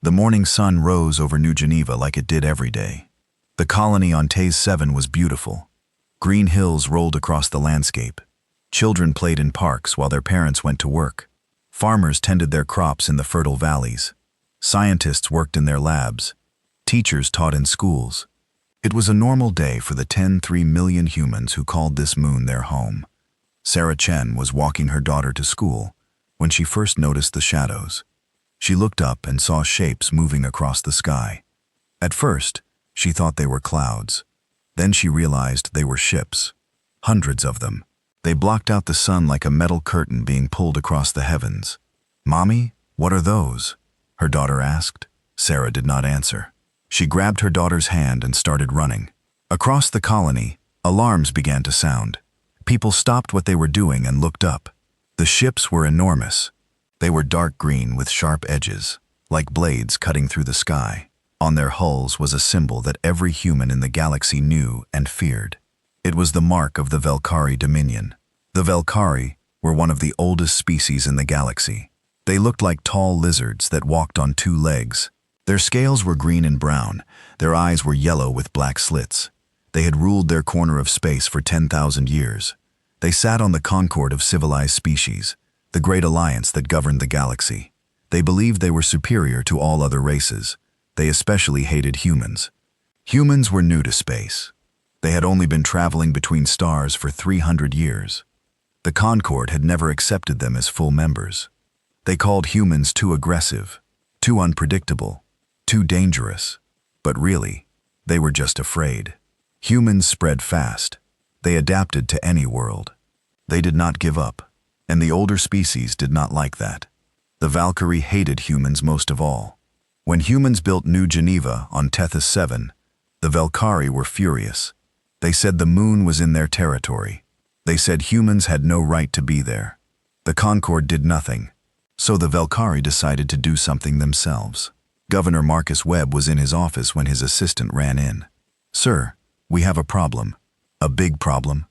The morning sun rose over New Geneva like it did every day. The colony on Tays 7 was beautiful. Green hills rolled across the landscape. Children played in parks while their parents went to work. Farmers tended their crops in the fertile valleys. Scientists worked in their labs. Teachers taught in schools. It was a normal day for the 10.3 million humans who called this moon their home. Sarah Chen was walking her daughter to school when she first noticed the shadows. She looked up and saw shapes moving across the sky. At first, she thought they were clouds. Then she realized they were ships. Hundreds of them. They blocked out the sun like a metal curtain being pulled across the heavens. "Mommy, what are those?" her daughter asked. Sarah did not answer. She grabbed her daughter's hand and started running. Across the colony, alarms began to sound. People stopped what they were doing and looked up. The ships were enormous. They were dark green with sharp edges, like blades cutting through the sky. On their hulls was a symbol that every human in the galaxy knew and feared. It was the mark of the Velkari Dominion. The Velkari were one of the oldest species in the galaxy. They looked like tall lizards that walked on two legs. Their scales were green and brown. Their eyes were yellow with black slits. They had ruled their corner of space for 10,000 years. They sat on the concord of civilized species, the great alliance that governed the galaxy. They believed they were superior to all other races. They especially hated humans. Humans were new to space. They had only been traveling between stars for 300 years. The Concord had never accepted them as full members. They called humans too aggressive, too unpredictable, too dangerous. But really, they were just afraid. Humans spread fast. They adapted to any world. They did not give up, and the older species did not like that. The Valkyrie hated humans most of all. When humans built New Geneva on Tethys 7, the Velkari were furious. They said the moon was in their territory. They said humans had no right to be there. The Concord did nothing, so the Velkari decided to do something themselves. Governor Marcus Webb was in his office when his assistant ran in. "Sir, we have a problem." "A big problem?"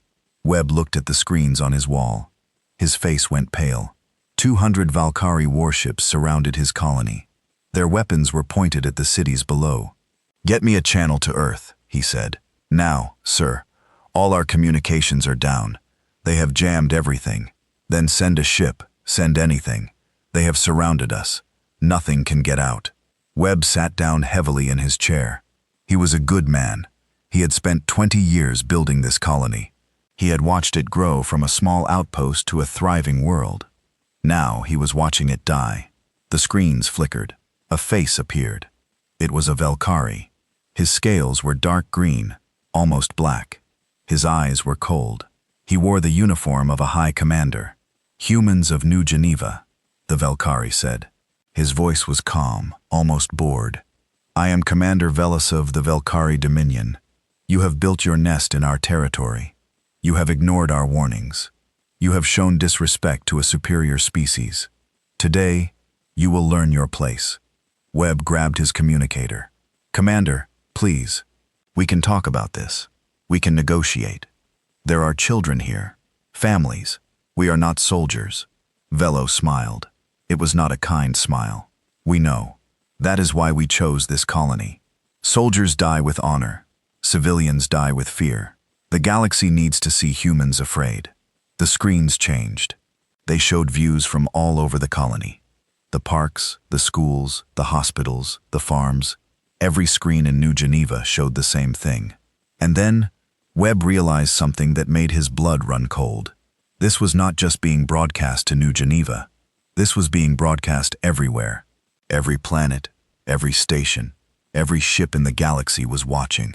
Webb looked at the screens on his wall. His face went pale. 200 Valkyrie warships surrounded his colony. Their weapons were pointed at the cities below. "Get me a channel to Earth," he said. "Now, sir. All our communications are down. They have jammed everything. Then send a ship, send anything. They have surrounded us. Nothing can get out." Webb sat down heavily in his chair. He was a good man. He had spent 20 years building this colony. He had watched it grow from a small outpost to a thriving world. Now he was watching it die. The screens flickered. A face appeared. It was a Velkari. His scales were dark green, almost black. His eyes were cold. He wore the uniform of a high commander. "Humans of New Geneva," the Velkari said. His voice was calm, almost bored. "I am Commander Velis of the Velkari Dominion. You have built your nest in our territory. You have ignored our warnings. You have shown disrespect to a superior species. Today, you will learn your place." Webb grabbed his communicator. "Commander, please. We can talk about this. We can negotiate. There are children here. Families. We are not soldiers." Velo smiled. It was not a kind smile. "We know. That is why we chose this colony. Soldiers die with honor. Civilians die with fear. The galaxy needs to see humans afraid." The screens changed. They showed views from all over the colony. The parks, the schools, the hospitals, the farms. Every screen in New Geneva showed the same thing. And then, Webb realized something that made his blood run cold. This was not just being broadcast to New Geneva. This was being broadcast everywhere. Every planet, every station, every ship in the galaxy was watching.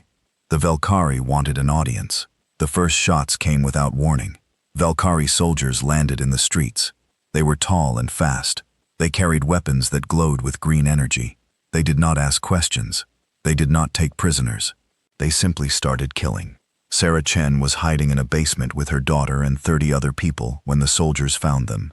The Velkari wanted an audience. The first shots came without warning. Velkari soldiers landed in the streets. They were tall and fast. They carried weapons that glowed with green energy. They did not ask questions. They did not take prisoners. They simply started killing. Sarah Chen was hiding in a basement with her daughter and 30 other people when the soldiers found them.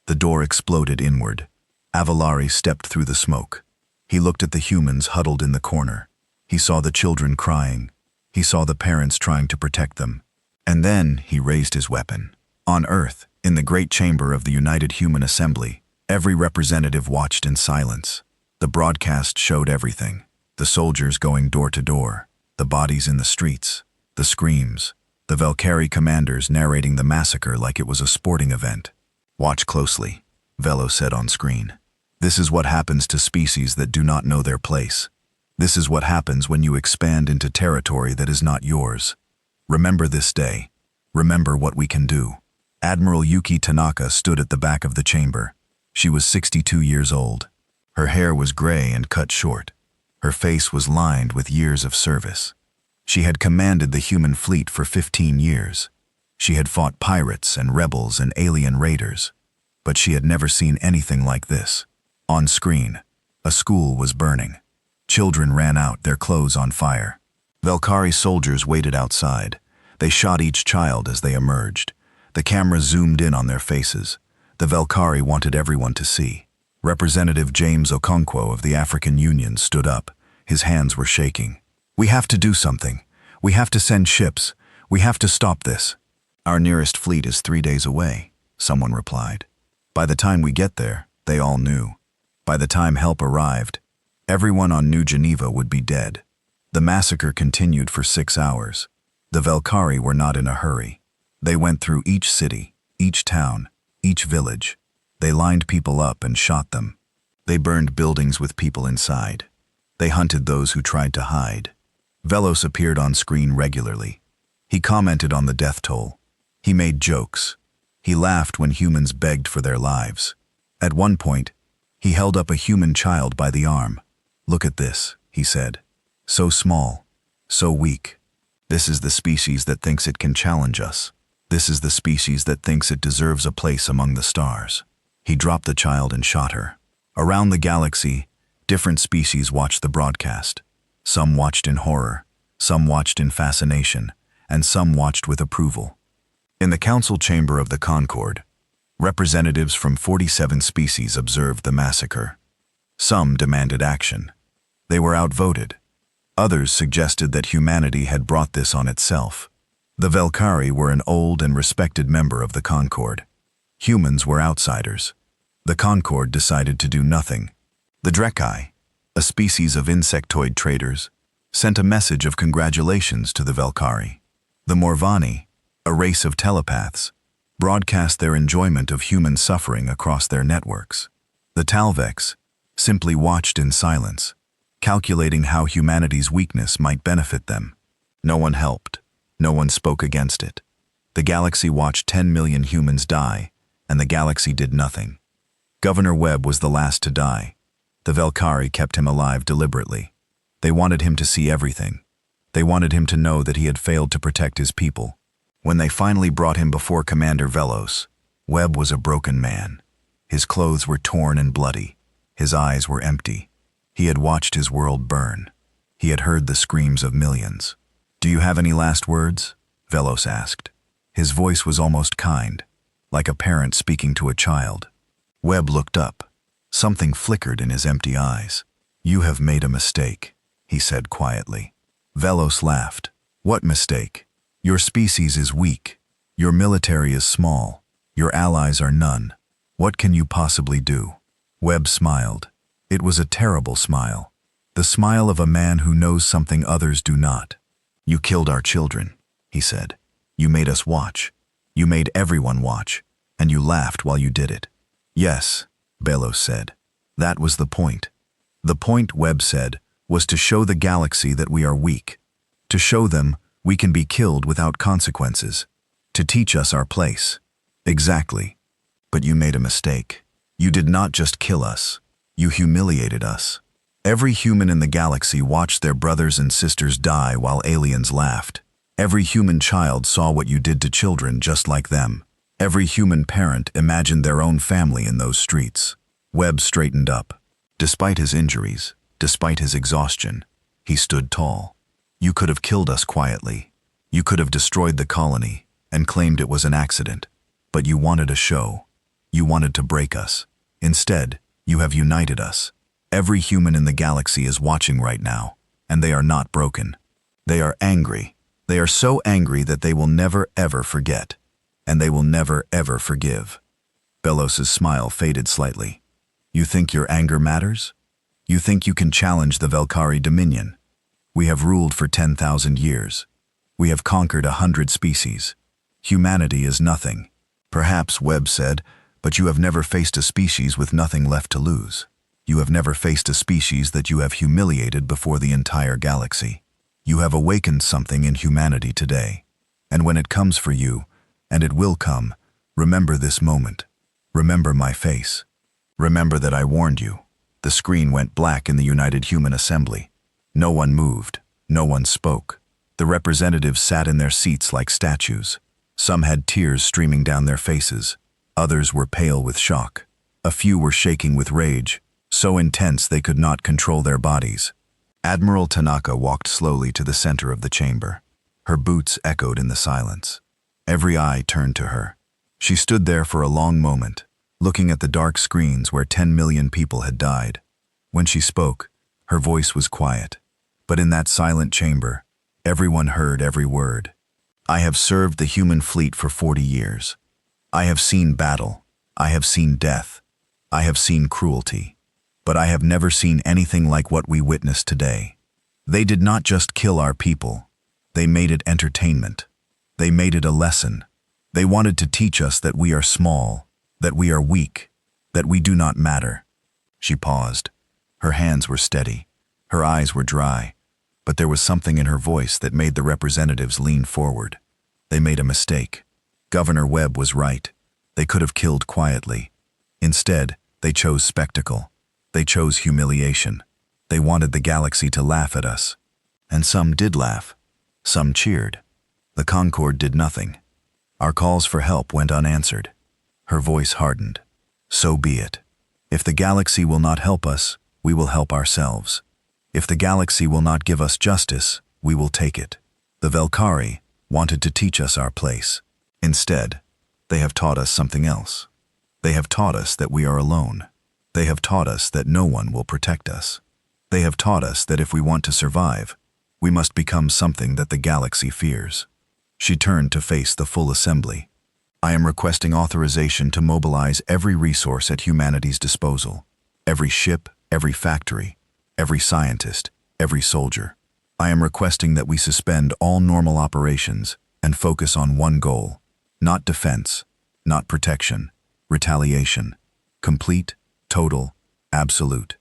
The door exploded inward. Avalari stepped through the smoke. He looked at the humans huddled in the corner. He saw the children crying. He saw the parents trying to protect them. And then he raised his weapon. On Earth, in the great chamber of the United Human Assembly, every representative watched in silence. The broadcast showed everything. The soldiers going door to door, the bodies in the streets, the screams, the Valkyrie commanders narrating the massacre like it was a sporting event. "Watch closely," Velo said on screen. "This is what happens to species that do not know their place. This is what happens when you expand into territory that is not yours. Remember this day. Remember what we can do." Admiral Yuki Tanaka stood at the back of the chamber. She was 62 years old. Her hair was gray and cut short. Her face was lined with years of service. She had commanded the human fleet for 15 years. She had fought pirates and rebels and alien raiders. But she had never seen anything like this. On screen, a school was burning. Children ran out, their clothes on fire. Valkyrie soldiers waited outside. They shot each child as they emerged. The camera zoomed in on their faces. The Valkyrie wanted everyone to see. Representative James Okonkwo of the African Union stood up. His hands were shaking. "We have to do something. We have to send ships. We have to stop this." "Our nearest fleet is 3 days away," someone replied. By the time we get there, they all knew. By the time help arrived, everyone on New Geneva would be dead. The massacre continued for 6 hours. The Valkyrie were not in a hurry. They went through each city, each town, each village. They lined people up and shot them. They burned buildings with people inside. They hunted those who tried to hide. Velos appeared on screen regularly. He commented on the death toll. He made jokes. He laughed when humans begged for their lives. At one point, he held up a human child by the arm. "Look at this," he said. "So small, so weak. This is the species that thinks it can challenge us. This is the species that thinks it deserves a place among the stars." He dropped the child and shot her. Around the galaxy, different species watched the broadcast. Some watched in horror, some watched in fascination, and some watched with approval. In the council chamber of the Concord, representatives from 47 species observed the massacre. Some demanded action. They were outvoted. Others suggested that humanity had brought this on itself. The Valkyrie were an old and respected member of the Concord. Humans were outsiders. The Concord decided to do nothing. The Drekai, a species of insectoid traders, sent a message of congratulations to the Valkyrie. The Morvani, a race of telepaths, broadcast their enjoyment of human suffering across their networks. The Talvex simply watched in silence, calculating how humanity's weakness might benefit them. No one helped. No one spoke against it. The galaxy watched 10 million humans die, and the galaxy did nothing. Governor Webb was the last to die. The Valkyrie kept him alive deliberately. They wanted him to see everything. They wanted him to know that he had failed to protect his people. When they finally brought him before Commander Velos, Webb was a broken man. His clothes were torn and bloody. His eyes were empty. He had watched his world burn. He had heard the screams of millions. "Do you have any last words?" Velos asked. His voice was almost kind, like a parent speaking to a child. Webb looked up. Something flickered in his empty eyes. "You have made a mistake," he said quietly. Velos laughed. "What mistake? Your species is weak. Your military is small. Your allies are none. What can you possibly do?" Webb smiled. It was a terrible smile. The smile of a man who knows something others do not. "You killed our children," he said. "You made us watch. You made everyone watch, and you laughed while you did it." "Yes," Velos said. "That was the point." The point, Webb said, was to show the galaxy that we are weak. To show them we can be killed without consequences. To teach us our place. "Exactly. But you made a mistake. You did not just kill us. You humiliated us. Every human in the galaxy watched their brothers and sisters die while aliens laughed. Every human child saw what you did to children just like them. Every human parent imagined their own family in those streets." Webb straightened up. Despite his injuries, despite his exhaustion, he stood tall. "You could have killed us quietly. You could have destroyed the colony and claimed it was an accident. But you wanted a show. You wanted to break us. Instead, you have united us. Every human in the galaxy is watching right now, and they are not broken. They are angry. They are so angry that they will never ever forget, and they will never ever forgive." Velos's smile faded slightly. "You think your anger matters?" You think you can challenge the Velkari dominion? We have ruled for 10,000 years. We have conquered 100 species. Humanity is nothing. Perhaps, Webb said, but you have never faced a species with nothing left to lose. You have never faced a species that you have humiliated before the entire galaxy. You have awakened something in humanity today. And when it comes for you, and it will come, remember this moment. Remember my face. Remember that I warned you. The screen went black in the United Human Assembly. No one moved. No one spoke. The representatives sat in their seats like statues. Some had tears streaming down their faces. Others were pale with shock. A few were shaking with rage, so intense they could not control their bodies. Admiral Tanaka walked slowly to the center of the chamber. Her boots echoed in the silence. Every eye turned to her. She stood there for a long moment, looking at the dark screens where 10 million people had died. When she spoke, her voice was quiet. But in that silent chamber, everyone heard every word. I have served the human fleet for 40 years. I have seen battle. I have seen death. I have seen cruelty. But I have never seen anything like what we witnessed today. They did not just kill our people. They made it entertainment. They made it a lesson. They wanted to teach us that we are small, that we are weak, that we do not matter. She paused. Her hands were steady. Her eyes were dry. But there was something in her voice that made the representatives lean forward. They made a mistake. Governor Webb was right. They could have killed quietly. Instead, they chose spectacle. They chose humiliation. They wanted the galaxy to laugh at us. And some did laugh. Some cheered. The Concorde did nothing. Our calls for help went unanswered. Her voice hardened. So be it. If the galaxy will not help us, we will help ourselves. If the galaxy will not give us justice, we will take it. The Velkari wanted to teach us our place. Instead, they have taught us something else. They have taught us that we are alone. They have taught us that no one will protect us. They have taught us that if we want to survive, we must become something that the galaxy fears. She turned to face the full assembly. I am requesting authorization to mobilize every resource at humanity's disposal. Every ship, every factory, every scientist, every soldier. I am requesting that we suspend all normal operations and focus on one goal. Not defense, not protection, retaliation. Complete, total, absolute.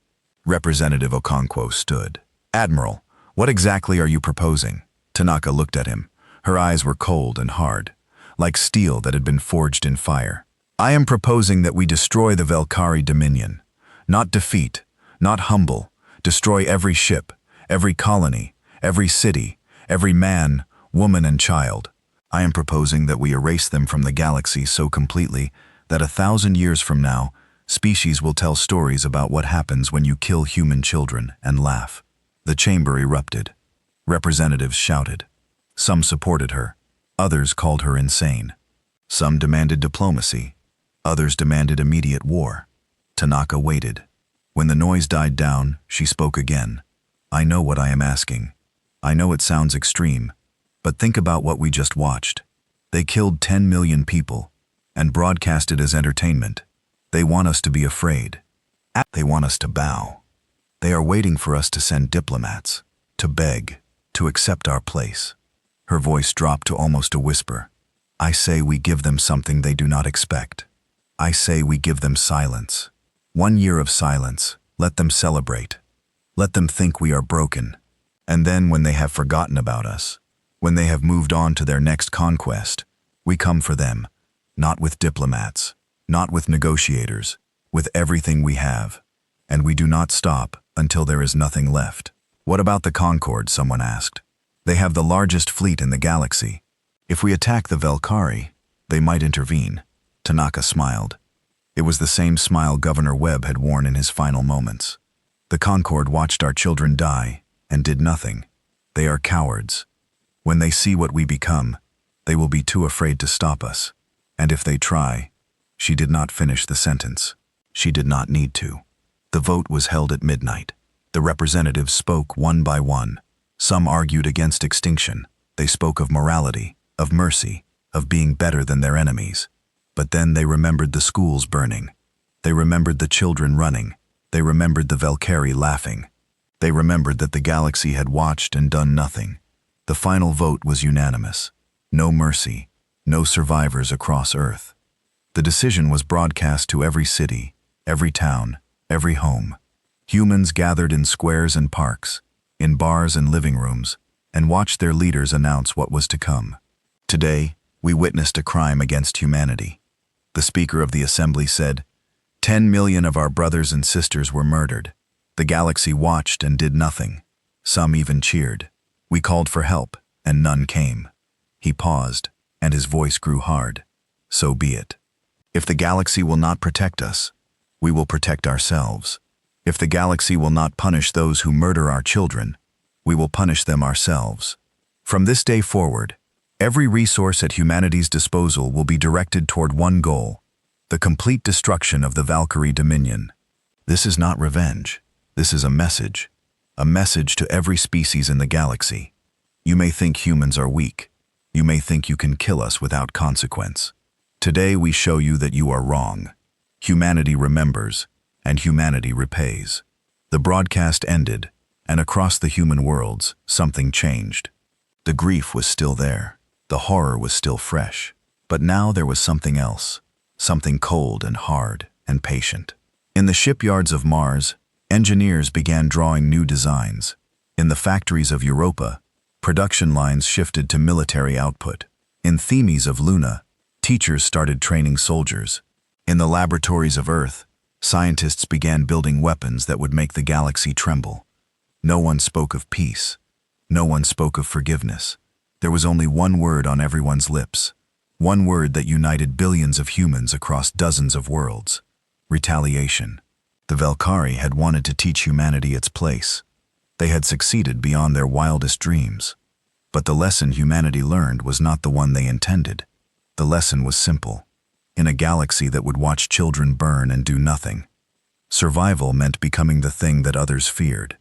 Representative Okonkwo stood. Admiral, what exactly are you proposing? Tanaka looked at him. Her eyes were cold and hard, like steel that had been forged in fire. I am proposing that we destroy the Velkari dominion. Not defeat, not humble. Destroy every ship, every colony, every city, every man, woman, and child. I am proposing that we erase them from the galaxy so completely that 1,000 years from now, species will tell stories about what happens when you kill human children and laugh. The chamber erupted. Representatives shouted. Some supported her. Others called her insane. Some demanded diplomacy. Others demanded immediate war. Tanaka waited. When the noise died down, she spoke again. I know what I am asking. I know it sounds extreme, but think about what we just watched. They killed 10 million people and broadcast it as entertainment. They want us to be afraid. They want us to bow. They are waiting for us to send diplomats, to beg, to accept our place. Her voice dropped to almost a whisper. I say we give them something they do not expect. I say we give them silence. 1 year of silence. Let them celebrate. Let them think we are broken. And then when they have forgotten about us, when they have moved on to their next conquest, we come for them, not with diplomats, not with negotiators, with everything we have. And we do not stop until there is nothing left. What about the Concorde? Someone asked. They have the largest fleet in the galaxy. If we attack the Velkari, they might intervene. Tanaka smiled. It was the same smile Governor Webb had worn in his final moments. The Concorde watched our children die and did nothing. They are cowards. When they see what we become, they will be too afraid to stop us. And if they try, she did not finish the sentence. She did not need to. The vote was held at midnight. The representatives spoke one by one. Some argued against extinction. They spoke of morality, of mercy, of being better than their enemies. But then they remembered the schools burning. They remembered the children running. They remembered the Valkyrie laughing. They remembered that the galaxy had watched and done nothing. The final vote was unanimous. No mercy, no survivors across Earth. The decision was broadcast to every city, every town, every home. Humans gathered in squares and parks, in bars and living rooms, and watched their leaders announce what was to come. Today, we witnessed a crime against humanity. The Speaker of the Assembly said, 10 million of our brothers and sisters were murdered. The galaxy watched and did nothing. Some even cheered. We called for help, and none came. He paused, and his voice grew hard. So be it. If the galaxy will not protect us, we will protect ourselves. If the galaxy will not punish those who murder our children, we will punish them ourselves. From this day forward, every resource at humanity's disposal will be directed toward one goal: the complete destruction of the Valkyrie Dominion. This is not revenge. This is a message to every species in the galaxy. You may think humans are weak. You may think you can kill us without consequence. Today we show you that you are wrong. Humanity remembers, and humanity repays. The broadcast ended, and across the human worlds, something changed. The grief was still there. The horror was still fresh. But now there was something else, something cold and hard and patient. In the shipyards of Mars, engineers began drawing new designs. In the factories of Europa, production lines shifted to military output. In Themis of Luna, teachers started training soldiers. In the laboratories of Earth, scientists began building weapons that would make the galaxy tremble. No one spoke of peace. No one spoke of forgiveness. There was only one word on everyone's lips. One word that united billions of humans across dozens of worlds: retaliation. The Valkyrie had wanted to teach humanity its place. They had succeeded beyond their wildest dreams. But the lesson humanity learned was not the one they intended. The lesson was simple. In a galaxy that would watch children burn and do nothing, survival meant becoming the thing that others feared.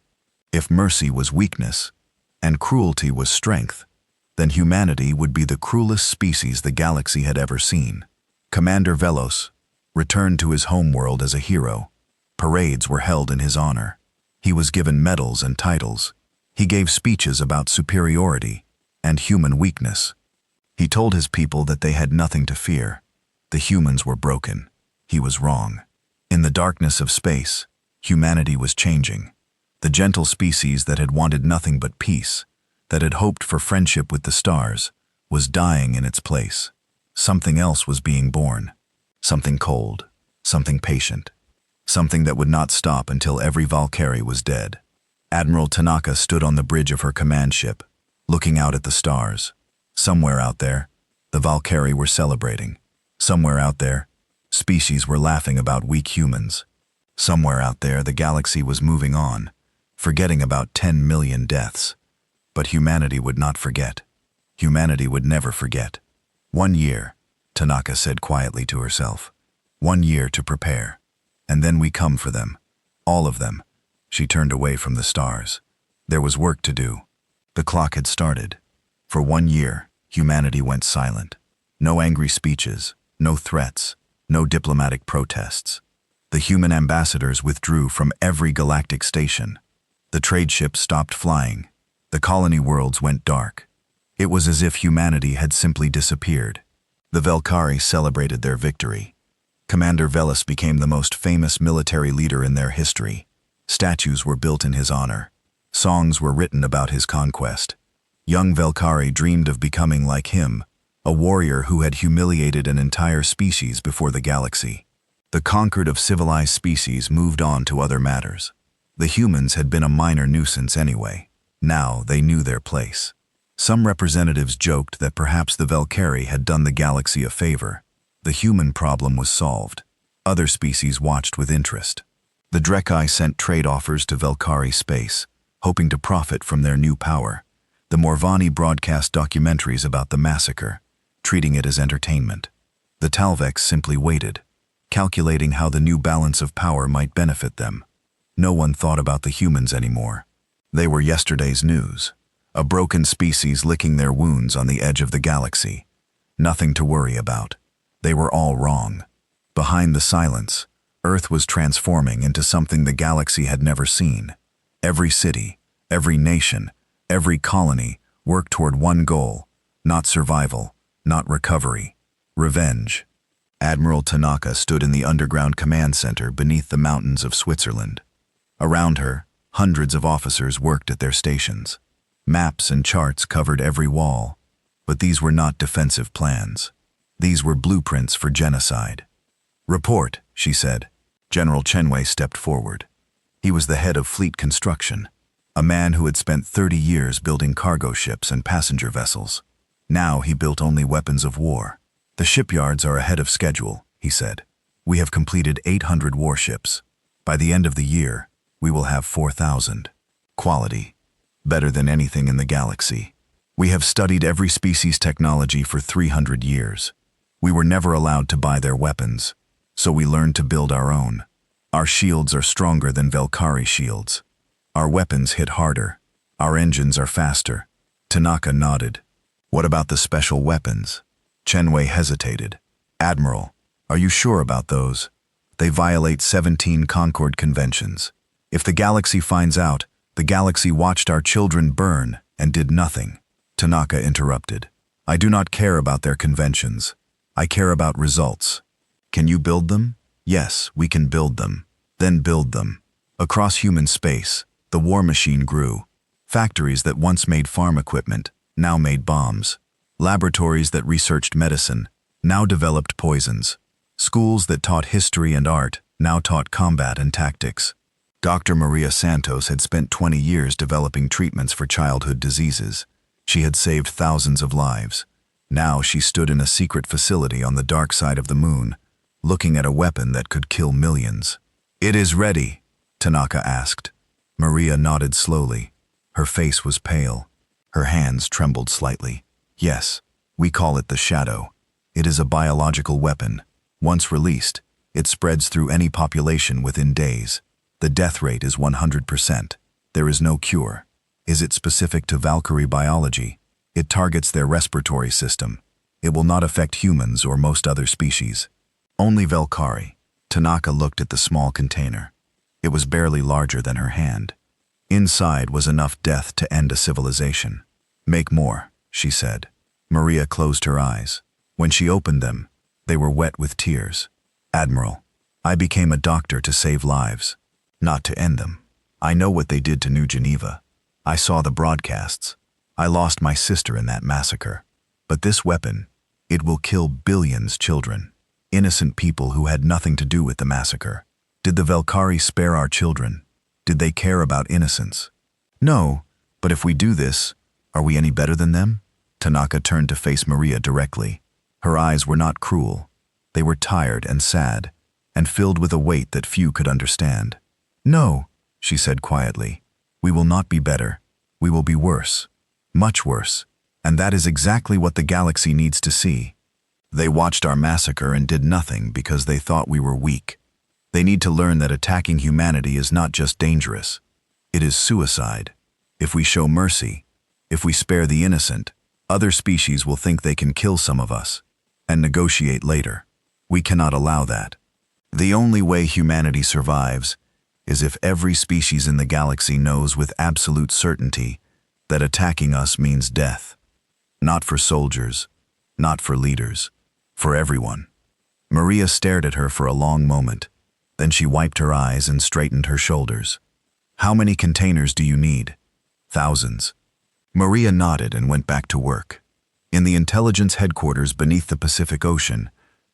If mercy was weakness, and cruelty was strength, then humanity would be the cruelest species the galaxy had ever seen. Commander Velos returned to his homeworld as a hero. Parades were held in his honor. He was given medals and titles. He gave speeches about superiority and human weakness. He told his people that they had nothing to fear. The humans were broken. He was wrong. In the darkness of space, humanity was changing. The gentle species that had wanted nothing but peace, that had hoped for friendship with the stars, was dying in its place. Something else was being born. Something cold, something patient, something that would not stop until every Valkyrie was dead. Admiral Tanaka stood on the bridge of her command ship, looking out at the stars. Somewhere out there, the Valkyrie were celebrating. Somewhere out there, species were laughing about weak humans. Somewhere out there, the galaxy was moving on, forgetting about 10 million deaths. But humanity would not forget. Humanity would never forget. 1 year, Tanaka said quietly to herself. 1 year to prepare. And then we come for them. All of them. She turned away from the stars. There was work to do. The clock had started. For 1 year, humanity went silent. No angry speeches, no threats, no diplomatic protests. The human ambassadors withdrew from every galactic station. The trade ships stopped flying. The colony worlds went dark. It was as if humanity had simply disappeared. The Valkyrie celebrated their victory. Commander Velos became the most famous military leader in their history. Statues were built in his honor. Songs were written about his conquest. Young Valkyrie dreamed of becoming like him, a warrior who had humiliated an entire species before the galaxy. The conquered of civilized species moved on to other matters. The humans had been a minor nuisance anyway. Now they knew their place. Some representatives joked that perhaps the Valkyrie had done the galaxy a favor. The human problem was solved. Other species watched with interest. The Drekkai sent trade offers to Valkyrie space, hoping to profit from their new power. The Morvani broadcast documentaries about the massacre, treating it as entertainment. The Talvex simply waited, calculating how the new balance of power might benefit them. No one thought about the humans anymore. They were yesterday's news, a broken species licking their wounds on the edge of the galaxy. Nothing to worry about. They were all wrong. Behind the silence, Earth was transforming into something the galaxy had never seen. Every city, every nation, every colony worked toward one goal: not survival, not recovery, revenge. Admiral Tanaka stood in the underground command center beneath the mountains of Switzerland. Around her, hundreds of officers worked at their stations. Maps and charts covered every wall, but these were not defensive plans. These were blueprints for genocide. "Report," she said. General Chenwei stepped forward. He was the head of fleet construction, a man who had spent 30 years building cargo ships and passenger vessels. Now he built only weapons of war. "The shipyards are ahead of schedule," he said. "We have completed 800 warships. By the end of the year, we will have 4,000. Quality. Better than anything in the galaxy. We have studied every species' technology for 300 years. We were never allowed to buy their weapons, so we learned to build our own. Our shields are stronger than Velkari shields. Our weapons hit harder. Our engines are faster." Tanaka nodded. "What about the special weapons?" Chenwei hesitated. "Admiral, are you sure about those? They violate 17 Concord Conventions. If the galaxy finds out, the galaxy watched our children burn and did nothing." Tanaka interrupted. "I do not care about their conventions. I care about results. Can you build them? Yes, we can build them. Then build them." Across human space, the war machine grew. Factories that once made farm equipment now made bombs. Laboratories that researched medicine now developed poisons. Schools that taught history and art now taught combat and tactics. Dr. Maria Santos had spent 20 years developing treatments for childhood diseases. She had saved thousands of lives. Now she stood in a secret facility on the dark side of the moon, looking at a weapon that could kill millions. "It is ready?" Tanaka asked. Maria nodded slowly. Her face was pale. Her hands trembled slightly. "Yes, we call it the Shadow. It is a biological weapon. Once released, it spreads through any population within days. The death rate is 100%. There is no cure. Is it specific to Valkyrie biology? It targets their respiratory system. It will not affect humans or most other species. Only Valkyrie." Tanaka looked at the small container. It was barely larger than her hand. Inside was enough death to end a civilization. "Make more," she said. Maria closed her eyes. When she opened them, they were wet with tears. "Admiral, I became a doctor to save lives, not to end them. I know what they did to New Geneva. I saw the broadcasts. I lost my sister in that massacre. But this weapon, it will kill billions children. Innocent people who had nothing to do with the massacre. Did the Velkari spare our children? Did they care about innocence? No, but if we do this, are we any better than them?" Tanaka turned to face Maria directly. Her eyes were not cruel. They were tired and sad, and filled with a weight that few could understand. "No," she said quietly. "We will not be better. We will be worse. Much worse. And that is exactly what the galaxy needs to see. They watched our massacre and did nothing because they thought we were weak. They need to learn that attacking humanity is not just dangerous. It is suicide. If we show mercy, if we spare the innocent, other species will think they can kill some of us and negotiate later. We cannot allow that. The only way humanity survives is if every species in the galaxy knows with absolute certainty that attacking us means death. Not for soldiers, not for leaders, for everyone." Maria stared at her for a long moment. Then she wiped her eyes and straightened her shoulders. "How many containers do you need?" "Thousands." Maria nodded and went back to work. In the intelligence headquarters beneath the Pacific Ocean,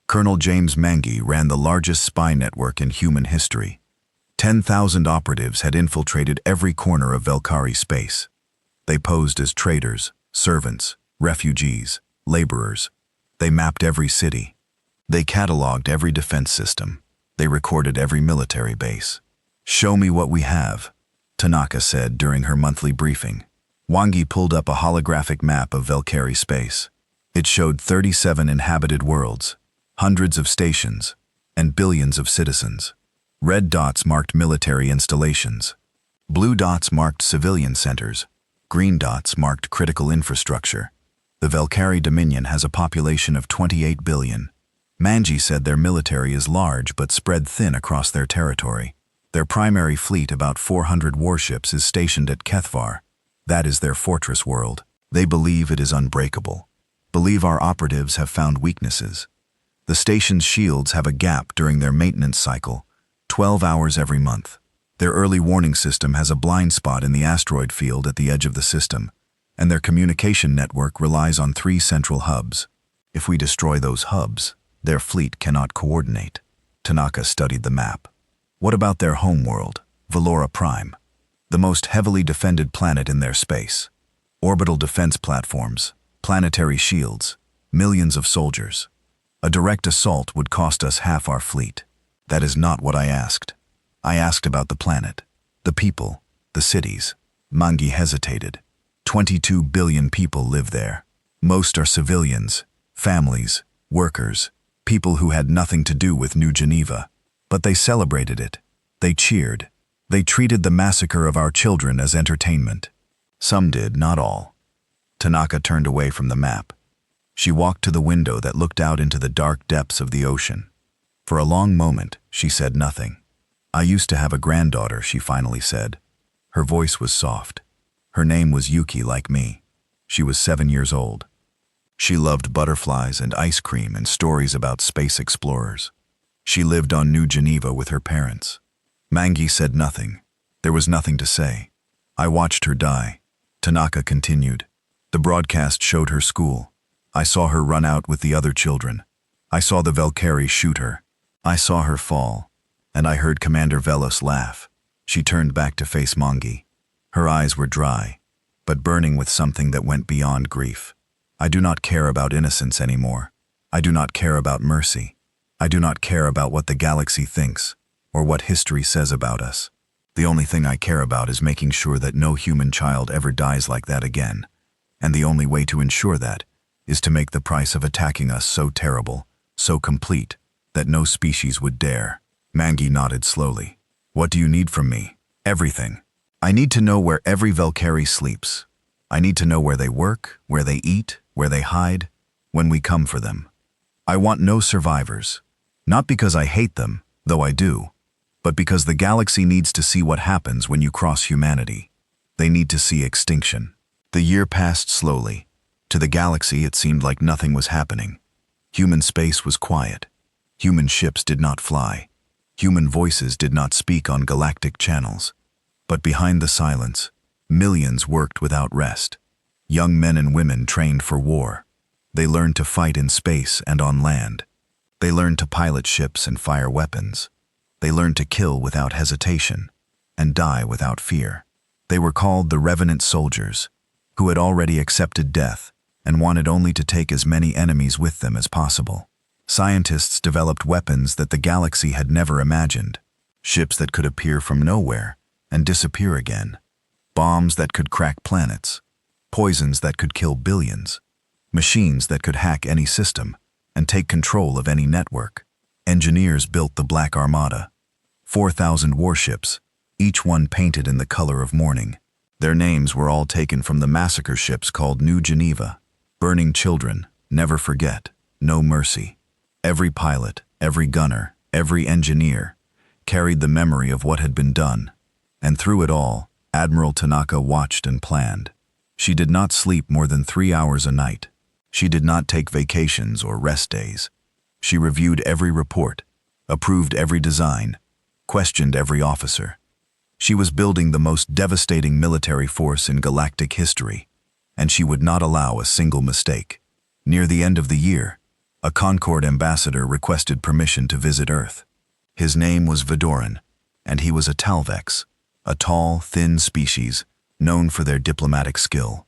Colonel James Mangi ran the largest spy network in human history. 10,000 operatives had infiltrated every corner of Velkari space. They posed as traders, servants, refugees, laborers. They mapped every city. They cataloged every defense system. They recorded every military base. "Show me what we have," Tanaka said during her monthly briefing. Wangi pulled up a holographic map of Velkari space. It showed 37 inhabited worlds, hundreds of stations, and billions of citizens. Red dots marked military installations. Blue dots marked civilian centers. Green dots marked critical infrastructure. The Velkari Dominion has a population of 28 billion. Manji said their military is large but spread thin across their territory. Their primary fleet, about 400 warships, is stationed at Kethvar. That is their fortress world. They believe it is unbreakable. Believe our operatives have found weaknesses. The station's shields have a gap during their maintenance cycle, 12 hours every month. Their early warning system has a blind spot in the asteroid field at the edge of the system, and their communication network relies on 3 central hubs. If we destroy those hubs, their fleet cannot coordinate. Tanaka studied the map. What about their homeworld, Valora Prime? The most heavily defended planet in their space. Orbital defense platforms, planetary shields, millions of soldiers. A direct assault would cost us half our fleet. That is not what I asked. I asked about the planet, the people, the cities. Mangi hesitated. 22 billion people live there. Most are civilians, families, workers, people who had nothing to do with New Geneva. But they celebrated it. They cheered. They treated the massacre of our children as entertainment. Some did, not all. Tanaka turned away from the map. She walked to the window that looked out into the dark depths of the ocean. For a long moment, she said nothing. I used to have a granddaughter, she finally said. Her voice was soft. Her name was Yuki, like me. She was 7 years old. She loved butterflies and ice cream and stories about space explorers. She lived on New Geneva with her parents. Mangi said nothing. There was nothing to say. I watched her die. Tanaka continued. The broadcast showed her school. I saw her run out with the other children. I saw the Valkyrie shoot her. I saw her fall. And I heard Commander Velos laugh. She turned back to face Mangi. Her eyes were dry, but burning with something that went beyond grief. I do not care about innocence anymore. I do not care about mercy. I do not care about what the galaxy thinks, or what history says about us. The only thing I care about is making sure that no human child ever dies like that again. And the only way to ensure that is to make the price of attacking us so terrible, so complete, that no species would dare. Mangi nodded slowly. What do you need from me? Everything. I need to know where every Valkyrie sleeps. I need to know where they work, where they eat, where they hide, when we come for them. I want no survivors. Not because I hate them, though I do, but because the galaxy needs to see what happens when you cross humanity. They need to see extinction. The year passed slowly. To the galaxy, it seemed like nothing was happening. Human space was quiet. Human ships did not fly. Human voices did not speak on galactic channels. But behind the silence, millions worked without rest. Young men and women trained for war. They learned to fight in space and on land. They learned to pilot ships and fire weapons. They learned to kill without hesitation and die without fear. They were called the Revenant Soldiers, who had already accepted death and wanted only to take as many enemies with them as possible. Scientists developed weapons that the galaxy had never imagined. Ships that could appear from nowhere and disappear again. Bombs that could crack planets. Poisons that could kill billions. Machines that could hack any system and take control of any network. Engineers built the Black Armada. 4,000 warships, each one painted in the color of mourning. Their names were all taken from the massacre ships called New Geneva. Burning children, never forget, no mercy. Every pilot, every gunner, every engineer carried the memory of what had been done. And through it all, Admiral Tanaka watched and planned. She did not sleep more than 3 hours a night. She did not take vacations or rest days. She reviewed every report, approved every design, questioned every officer. She was building the most devastating military force in galactic history, and she would not allow a single mistake. Near the end of the year, a Concord ambassador requested permission to visit Earth. His name was Vidoran, and he was a Talvex, a tall, thin species known for their diplomatic skill.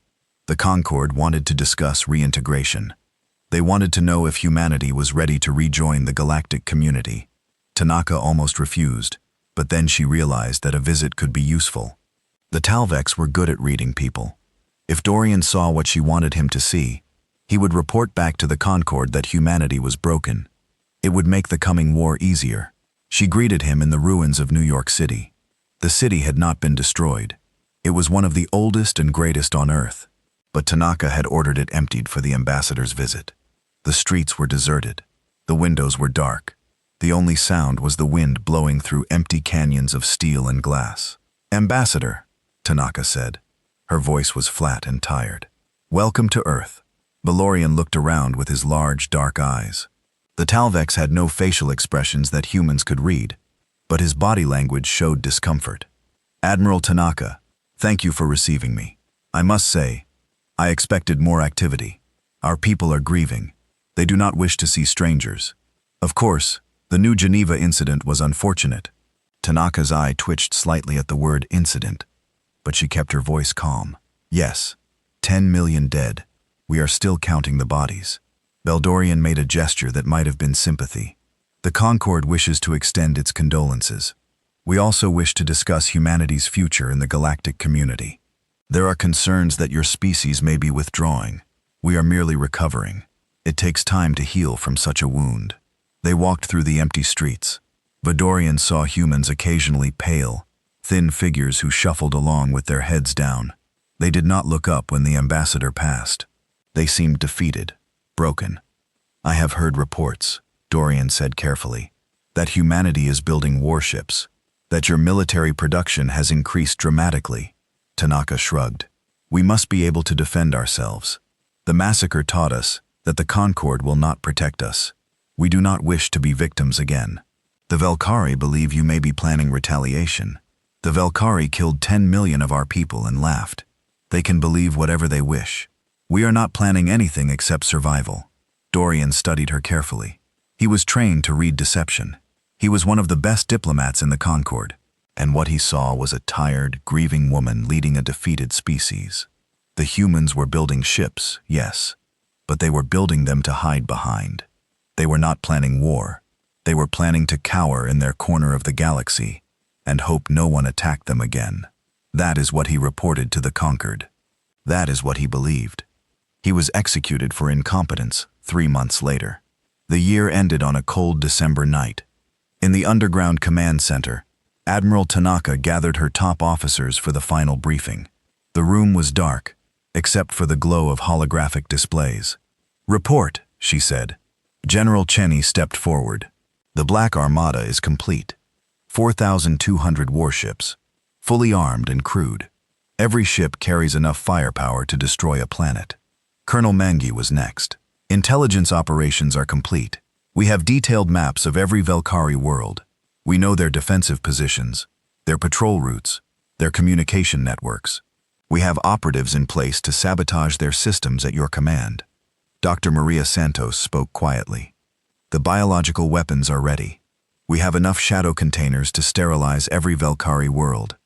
The Concord wanted to discuss reintegration. They wanted to know if humanity was ready to rejoin the galactic community. Tanaka almost refused, but then she realized that a visit could be useful. The Talvex were good at reading people. If Dorian saw what she wanted him to see, he would report back to the Concord that humanity was broken. It would make the coming war easier. She greeted him in the ruins of New York City. The city had not been destroyed. It was one of the oldest and greatest on Earth, but Tanaka had ordered it emptied for the ambassador's visit. The streets were deserted. The windows were dark. The only sound was the wind blowing through empty canyons of steel and glass. "Ambassador," Tanaka said. Her voice was flat and tired. "Welcome to Earth." Valorian looked around with his large, dark eyes. The Talvex had no facial expressions that humans could read, but his body language showed discomfort. "Admiral Tanaka, thank you for receiving me. I must say, I expected more activity. Our people are grieving. They do not wish to see strangers. Of course, the New Geneva incident was unfortunate." Tanaka's eye twitched slightly at the word incident, but she kept her voice calm. "Yes, 10 million dead. We are still counting the bodies." Beldorian made a gesture that might have been sympathy. "The Concord wishes to extend its condolences. We also wish to discuss humanity's future in the galactic community. There are concerns that your species may be withdrawing. We are merely recovering. It takes time to heal from such a wound." They walked through the empty streets. Vadorian saw humans occasionally pale, thin figures who shuffled along with their heads down. They did not look up when the ambassador passed. They seemed defeated, broken. "I have heard reports," Dorian said carefully, "that humanity is building warships, that your military production has increased dramatically." Tanaka shrugged. "We must be able to defend ourselves. The massacre taught us that the Concord will not protect us. We do not wish to be victims again. The Velkari believe you may be planning retaliation. The Velkari killed 10 million of our people and laughed. They can believe whatever they wish. We are not planning anything except survival." Dorian studied her carefully. He was trained to read deception. He was one of the best diplomats in the Concord, and what he saw was a tired, grieving woman leading a defeated species. The humans were building ships, yes, but they were building them to hide behind. They were not planning war. They were planning to cower in their corner of the galaxy and hope no one attacked them again. That is what he reported to the Conquered. That is what he believed. He was executed for incompetence 3 months later. The year ended on a cold December night. In the underground command center, Admiral Tanaka gathered her top officers for the final briefing. The room was dark, except for the glow of holographic displays. "Report," she said. General Cheney stepped forward. "The Black Armada is complete. 4,200 warships, fully armed and crewed. Every ship carries enough firepower to destroy a planet." Colonel Mangi was next. "Intelligence operations are complete. We have detailed maps of every Velkari world. We know their defensive positions, their patrol routes, their communication networks. We have operatives in place to sabotage their systems at your command." Dr. Maria Santos spoke quietly. "The biological weapons are ready. We have enough shadow containers to sterilize every Velkari world.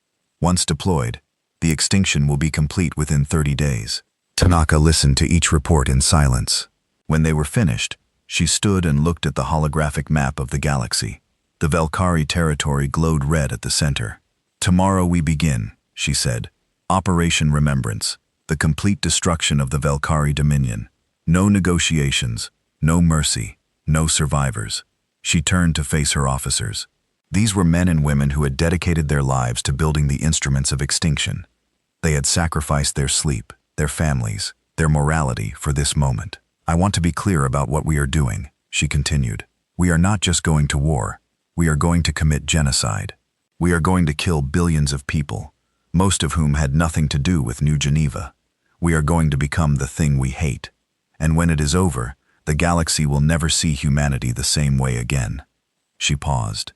Once deployed, the extinction will be complete within 30 days. Tanaka listened to each report in silence. When they were finished, she stood and looked at the holographic map of the galaxy. The Velkari territory glowed red at the center. "Tomorrow we begin," she said. "Operation Remembrance, the complete destruction of the Velkari Dominion. No negotiations, no mercy, no survivors." She turned to face her officers. These were men and women who had dedicated their lives to building the instruments of extinction. They had sacrificed their sleep, their families, their morality for this moment. "I want to be clear about what we are doing," she continued. "We are not just going to war. We are going to commit genocide. We are going to kill billions of people, most of whom had nothing to do with New Geneva. We are going to become the thing we hate. And when it is over, the galaxy will never see humanity the same way again." She paused.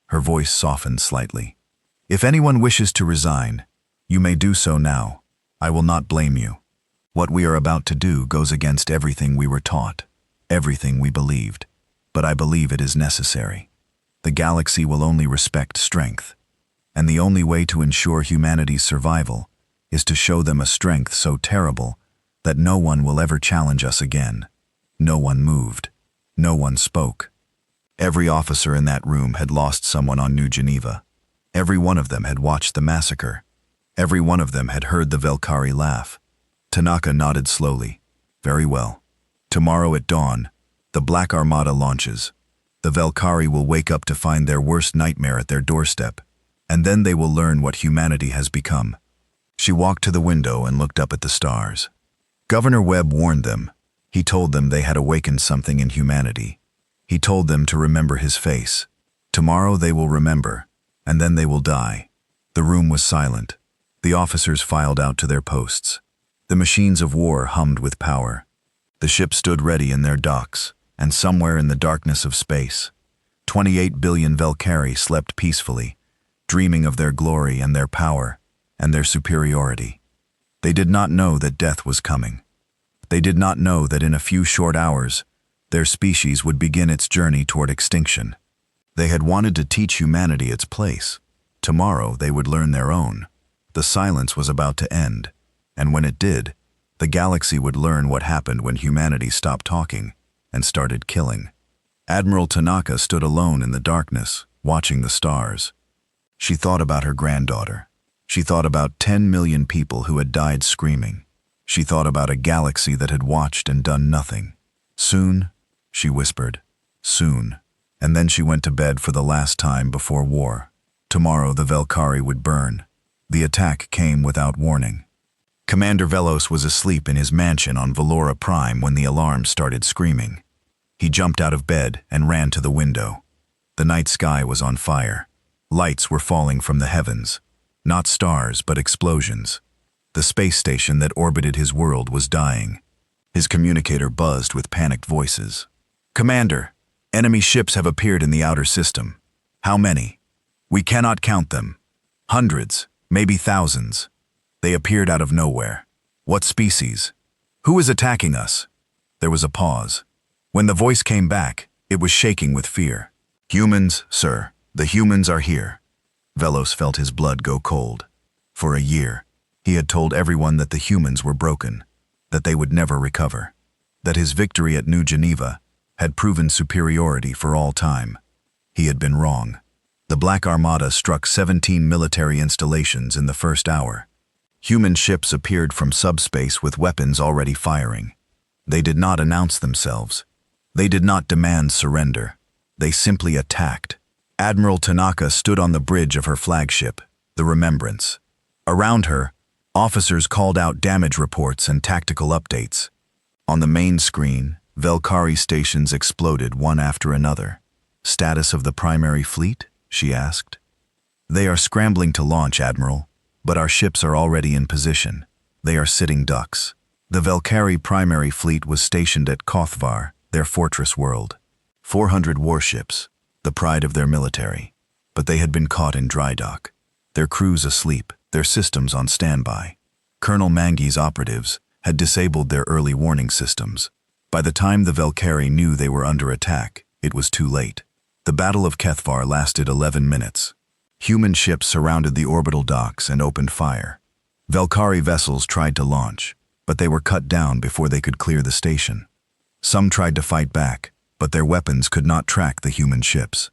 Her voice softened slightly. "If anyone wishes to resign, you may do so now. I will not blame you. What we are about to do goes against everything we were taught, everything we believed, but I believe it is necessary. The galaxy will only respect strength, and the only way to ensure humanity's survival is to show them a strength so terrible that no one will ever challenge us again." No one moved. No one spoke. Every officer in that room had lost someone on New Geneva. Every one of them had watched the massacre. Every one of them had heard the Velkari laugh. Tanaka nodded slowly. "Very well. Tomorrow at dawn, the Black Armada launches. The Velkari will wake up to find their worst nightmare at their doorstep, and then they will learn what humanity has become." She walked to the window and looked up at the stars. Governor Webb warned them. He told them they had awakened something in humanity. He told them to remember his face. Tomorrow they will remember, and then they will die. The room was silent. The officers filed out to their posts. The machines of war hummed with power. The ships stood ready in their docks, and somewhere in the darkness of space, 28 billion Valkyrie slept peacefully, dreaming of their glory and their power and their superiority. They did not know that death was coming. They did not know that in a few short hours, their species would begin its journey toward extinction. They had wanted to teach humanity its place. Tomorrow they would learn their own. The silence was about to end, and when it did, the galaxy would learn what happened when humanity stopped talking and started killing. Admiral Tanaka stood alone in the darkness, watching the stars. She thought about her granddaughter. She thought about 10 million people who had died screaming. She thought about a galaxy that had watched and done nothing. Soon, she whispered, soon. And then she went to bed for the last time before war. Tomorrow the Valkyrie would burn. The attack came without warning. Commander Velos was asleep in his mansion on Valora Prime when the alarm started screaming. He jumped out of bed and ran to the window. The night sky was on fire. Lights were falling from the heavens. Not stars, but explosions. The space station that orbited his world was dying. His communicator buzzed with panicked voices. "Commander, enemy ships have appeared in the outer system. How many? We cannot count them. Hundreds, maybe thousands. They appeared out of nowhere. What species? Who is attacking us?" There was a pause. When the voice came back, it was shaking with fear. "Humans, sir. The humans are here." Velos felt his blood go cold. For a year, he had told everyone that the humans were broken, that they would never recover, that his victory at New Geneva had proven superiority for all time. He had been wrong. The Black Armada struck 17 military installations in the first hour. Human ships appeared from subspace with weapons already firing. They did not announce themselves. They did not demand surrender. They simply attacked. Admiral Tanaka stood on the bridge of her flagship, the Remembrance. Around her, officers called out damage reports and tactical updates. On the main screen, Valkyrie stations exploded one after another. "Status of the primary fleet?" she asked. "They are scrambling to launch, Admiral, but our ships are already in position. They are sitting ducks." The Valkyrie primary fleet was stationed at Kothvar, their fortress world. 400 warships, the pride of their military. But they had been caught in dry dock. Their crews asleep, their systems on standby. Colonel Mangi's operatives had disabled their early warning systems. By the time the Valkyrie knew they were under attack, it was too late. The Battle of Kothvar lasted 11 minutes. Human ships surrounded the orbital docks and opened fire. Valkyrie vessels tried to launch, but they were cut down before they could clear the station. Some tried to fight back, but their weapons could not track the human ships.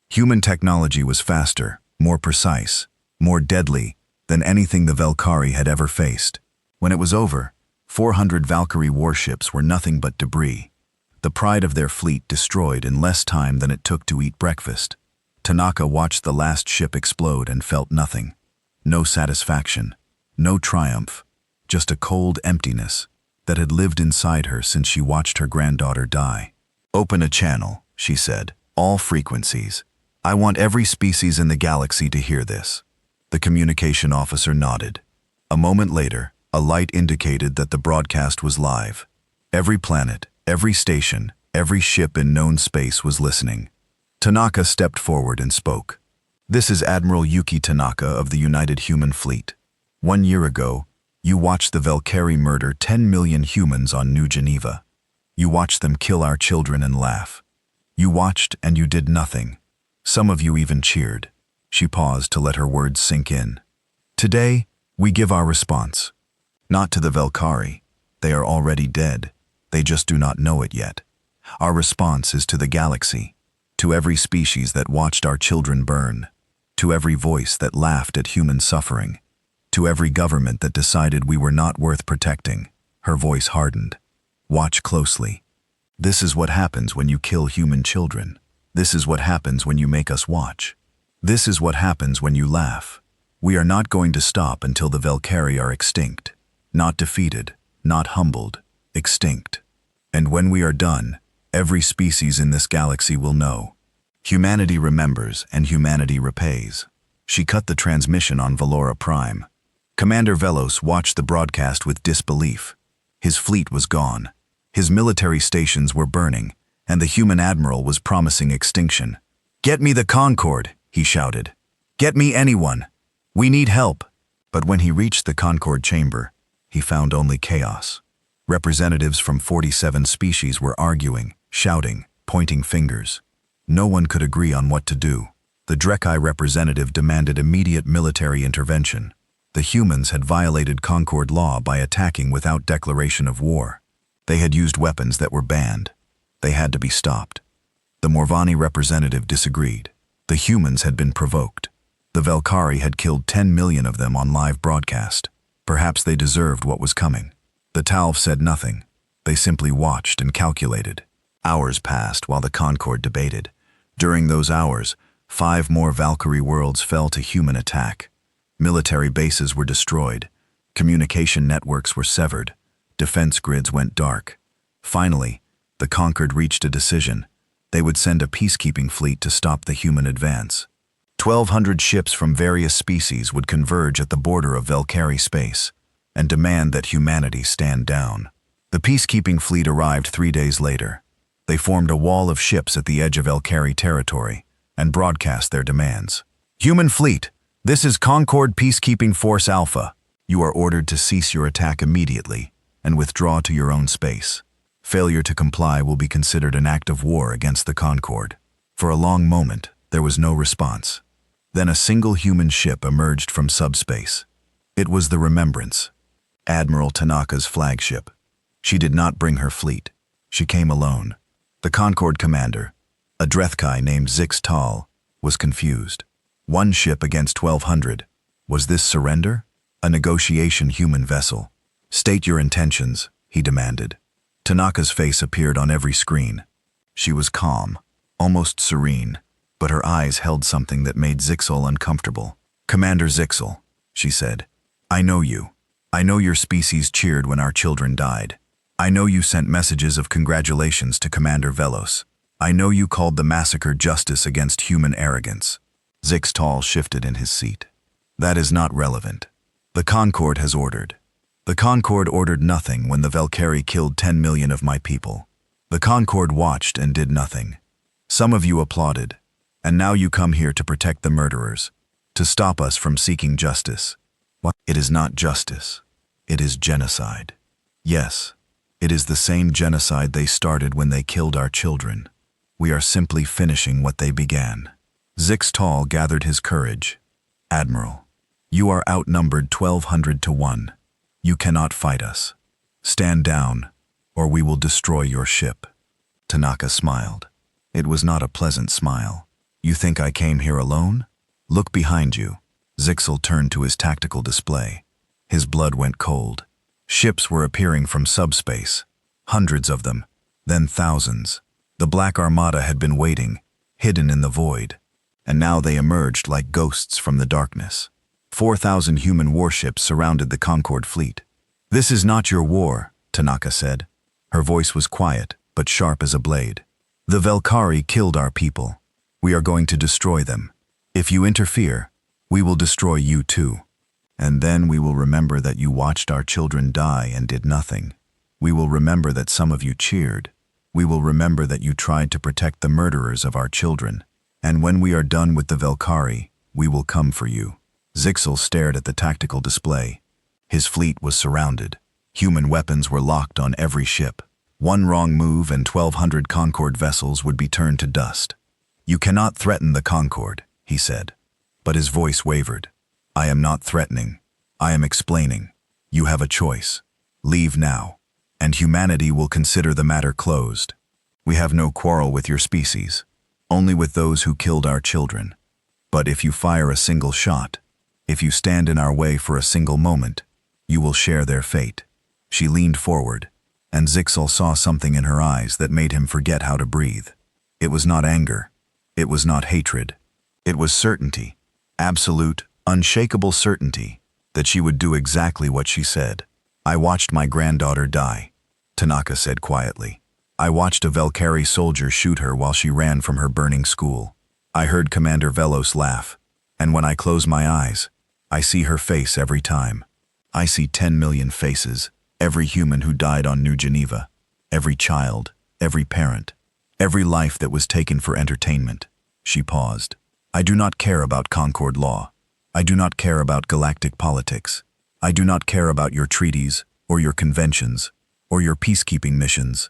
Human technology was faster, more precise, more deadly than anything the Valkyrie had ever faced. When it was over, 400 Valkyrie warships were nothing but debris. The pride of their fleet destroyed in less time than it took to eat breakfast. Tanaka watched the last ship explode and felt nothing. No satisfaction, no triumph, just a cold emptiness that had lived inside her since she watched her granddaughter die. "Open a channel," she said. "All frequencies. I want every species in the galaxy to hear this." The communication officer nodded. A moment later, a light indicated that the broadcast was live. Every planet, every station, every ship in known space was listening. Tanaka stepped forward and spoke. "This is Admiral Yuki Tanaka of the United Human Fleet. 1 year ago, you watched the Valkyrie murder 10 million humans on New Geneva. You watched them kill our children and laugh. You watched and you did nothing. Some of you even cheered." She paused to let her words sink in. "Today, we give our response. Not to the Valkyrie. They are already dead. They just do not know it yet. Our response is to the galaxy, to every species that watched our children burn, to every voice that laughed at human suffering, to every government that decided we were not worth protecting." Her voice hardened. "Watch closely. This is what happens when you kill human children. This is what happens when you make us watch. This is what happens when you laugh. We are not going to stop until the Valkyrie are extinct. Not defeated, not humbled, extinct. And when we are done, Every species in this galaxy will know. Humanity remembers and humanity repays. She cut the transmission on Valora Prime. Commander Velos watched the broadcast with disbelief. His fleet was gone. His military stations were burning, and the human admiral was promising extinction. "Get me the Concorde," he shouted. "Get me anyone. We need help." But when he reached the Concorde chamber, he found only chaos. Representatives from 47 species were arguing, shouting, pointing fingers. No one could agree on what to do. The Drekkai representative demanded immediate military intervention. The humans had violated Concorde law by attacking without declaration of war. They had used weapons that were banned. They had to be stopped. The Morvani representative disagreed. The humans had been provoked. The Velkari had killed 10 million of them on live broadcast. Perhaps they deserved what was coming. The Talv said nothing. They simply watched and calculated. Hours passed while the Concorde debated. During those hours, 5 more Valkyrie worlds fell to human attack. Military bases were destroyed. Communication networks were severed. Defense grids went dark. Finally, the Conquered reached a decision. They would send a peacekeeping fleet to stop the human advance. 1,200 ships from various species would converge at the border of Velkari space and demand that humanity stand down. The peacekeeping fleet arrived 3 days later. They formed a wall of ships at the edge of Velkari territory and broadcast their demands. "Human fleet, this is Concorde Peacekeeping Force Alpha. You are ordered to cease your attack immediately and withdraw to your own space. Failure to comply will be considered an act of war against the Concorde." For a long moment, there was no response. Then a single human ship emerged from subspace. It was the Remembrance, Admiral Tanaka's flagship. She did not bring her fleet. She came alone. The Concorde commander, a Drethkai named Zix Tal, was confused. One ship against 1,200. Was this surrender? A negotiation human vessel? "State your intentions," he demanded. Tanaka's face appeared on every screen. She was calm, almost serene, but her eyes held something that made Zixel uncomfortable. "Commander Zixel," she said, "I know you. I know your species cheered when our children died. I know you sent messages of congratulations to Commander Velos. I know you called the massacre justice against human arrogance." Zix Tal shifted in his seat. "That is not relevant. The Concorde has ordered. The Concorde ordered nothing when the Velkari killed 10 million of my people. The Concorde watched and did nothing. Some of you applauded, and now you come here to protect the murderers, to stop us from seeking justice. What? It is not justice. It is genocide. Yes, it is the same genocide they started when they killed our children. We are simply finishing what they began." Zix Tal gathered his courage. "Admiral, you are outnumbered 1,200 to 1. You cannot fight us. Stand down, or we will destroy your ship." Tanaka smiled. It was not a pleasant smile. "You think I came here alone? Look behind you." Zixel turned to his tactical display. His blood went cold. Ships were appearing from subspace. Hundreds of them, then thousands. The Black Armada had been waiting, hidden in the void, and now they emerged like ghosts from the darkness. 4,000 human warships surrounded the Concorde fleet. "This is not your war," Tanaka said. Her voice was quiet, but sharp as a blade. "The Velkari killed our people. We are going to destroy them. If you interfere, we will destroy you too. And then we will remember that you watched our children die and did nothing. We will remember that some of you cheered. We will remember that you tried to protect the murderers of our children. And when we are done with the Velkari, we will come for you." Zixel stared at the tactical display. His fleet was surrounded. Human weapons were locked on every ship. One wrong move and 1,200 Concorde vessels would be turned to dust. "You cannot threaten the Concorde," he said. But his voice wavered. "I am not threatening. I am explaining. You have a choice. Leave now, and humanity will consider the matter closed. We have no quarrel with your species, only with those who killed our children. But if you fire a single shot, if you stand in our way for a single moment, you will share their fate." She leaned forward, and Zixel saw something in her eyes that made him forget how to breathe. It was not anger. It was not hatred. It was certainty, absolute, unshakable certainty, that she would do exactly what she said. "I watched my granddaughter die," Tanaka said quietly. I watched a Valkyrie soldier shoot her while she ran from her burning school. I heard Commander Velos laugh, and when I close my eyes, I see her face every time. I see 10 million faces, every human who died on New Geneva, every child, every parent, every life that was taken for entertainment. She paused. I do not care about Concord law. I do not care about galactic politics. I do not care about your treaties, or your conventions, or your peacekeeping missions.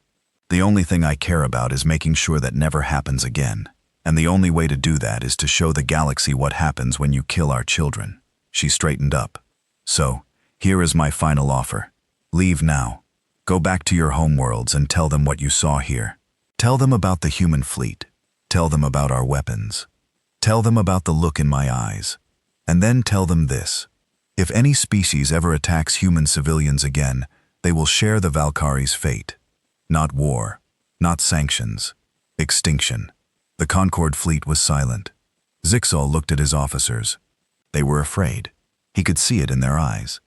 The only thing I care about is making sure that never happens again. And the only way to do that is to show the galaxy what happens when you kill our children. She straightened up. So, here is my final offer. Leave now. Go back to your homeworlds and tell them what you saw here. Tell them about the human fleet. Tell them about our weapons. Tell them about the look in my eyes. And then tell them this. If any species ever attacks human civilians again, they will share the Valkyrie's fate. Not war, not sanctions, extinction. The Concord fleet was silent. Zixal looked at his officers. They were afraid. He could see it in their eyes.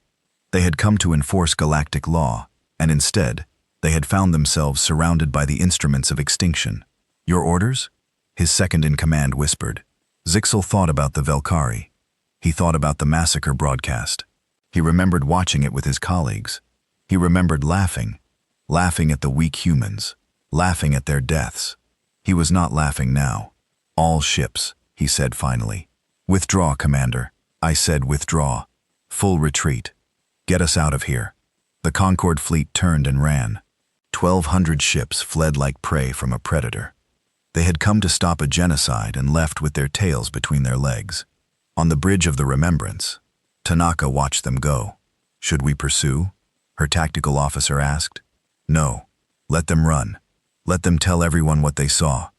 They had come to enforce galactic law, and instead, they had found themselves surrounded by the instruments of extinction. Your orders? His second-in-command whispered. Zixal thought about the Valkyrie. He thought about the massacre broadcast. He remembered watching it with his colleagues. He remembered laughing at the weak humans, laughing at their deaths. He was not laughing now. All ships, he said finally. Withdraw, Commander. I said withdraw. Full retreat. Get us out of here. The Concord fleet turned and ran. 1,200 ships fled like prey from a predator. They had come to stop a genocide and left with their tails between their legs. On the bridge of the Remembrance, Tanaka watched them go. Should we pursue? Her tactical officer asked. No. Let them run. Let them tell everyone what they saw.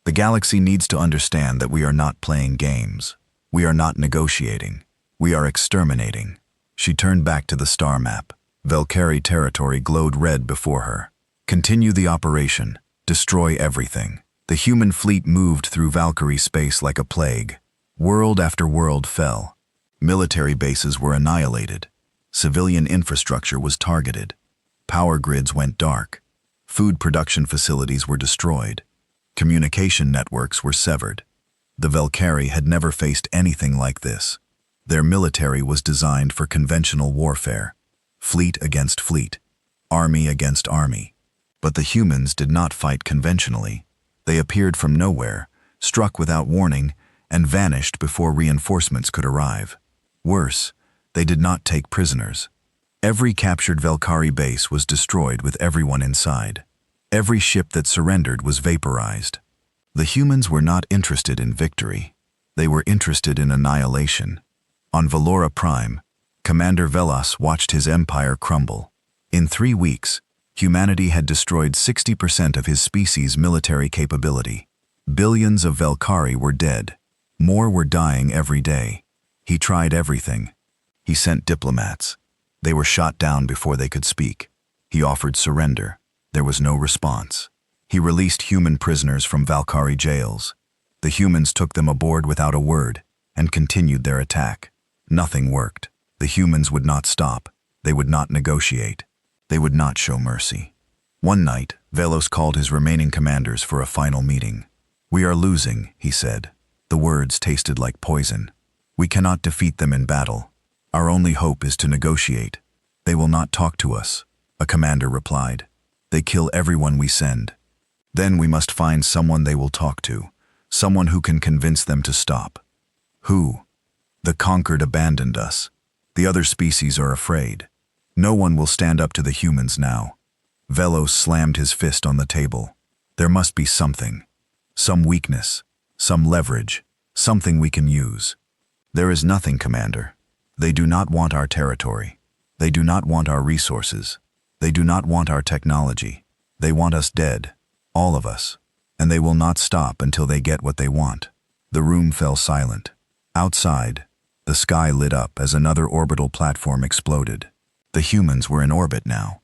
The galaxy needs to understand that we are not playing games. We are not negotiating. We are exterminating. She turned back to the star map. Valkyrie territory glowed red before her. Continue the operation. Destroy everything. The human fleet moved through Valkyrie space like a plague. World after world fell. Military bases were annihilated. Civilian infrastructure was targeted. Power grids went dark. Food production facilities were destroyed. Communication networks were severed. The Valkyrie had never faced anything like this. Their military was designed for conventional warfare. Fleet against fleet. Army against army. But the humans did not fight conventionally. They appeared from nowhere, struck without warning, and vanished before reinforcements could arrive. Worse, they did not take prisoners. Every captured Valkyrie base was destroyed with everyone inside. Every ship that surrendered was vaporized. The humans were not interested in victory. They were interested in annihilation. On Valora Prime, Commander Velas watched his empire crumble. In 3 weeks, humanity had destroyed 60% of his species' military capability. Billions of Valkyrie were dead. More were dying every day. He tried everything. He sent diplomats. They were shot down before they could speak. He offered surrender. There was no response. He released human prisoners from Valkyrie jails. The humans took them aboard without a word and continued their attack. Nothing worked. The humans would not stop. They would not negotiate. They would not show mercy. One night, Velos called his remaining commanders for a final meeting. We are losing, he said. The words tasted like poison. We cannot defeat them in battle. Our only hope is to negotiate. They will not talk to us, a commander replied. They kill everyone we send. Then we must find someone they will talk to, someone who can convince them to stop. Who? The conquered abandoned us. The other species are afraid. No one will stand up to the humans now. Velos slammed his fist on the table. There must be something. Some weakness, some leverage, something we can use. There is nothing, Commander. They do not want our territory. They do not want our resources. They do not want our technology. They want us dead, all of us. And they will not stop until they get what they want. The room fell silent. Outside, the sky lit up as another orbital platform exploded. The humans were in orbit now.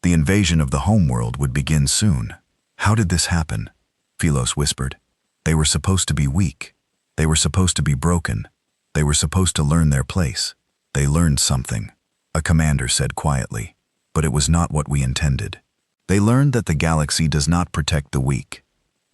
The invasion of the homeworld would begin soon. How did this happen? Philos whispered. They were supposed to be weak. They were supposed to be broken. They were supposed to learn their place. They learned something, a commander said quietly. But it was not what we intended. They learned that the galaxy does not protect the weak.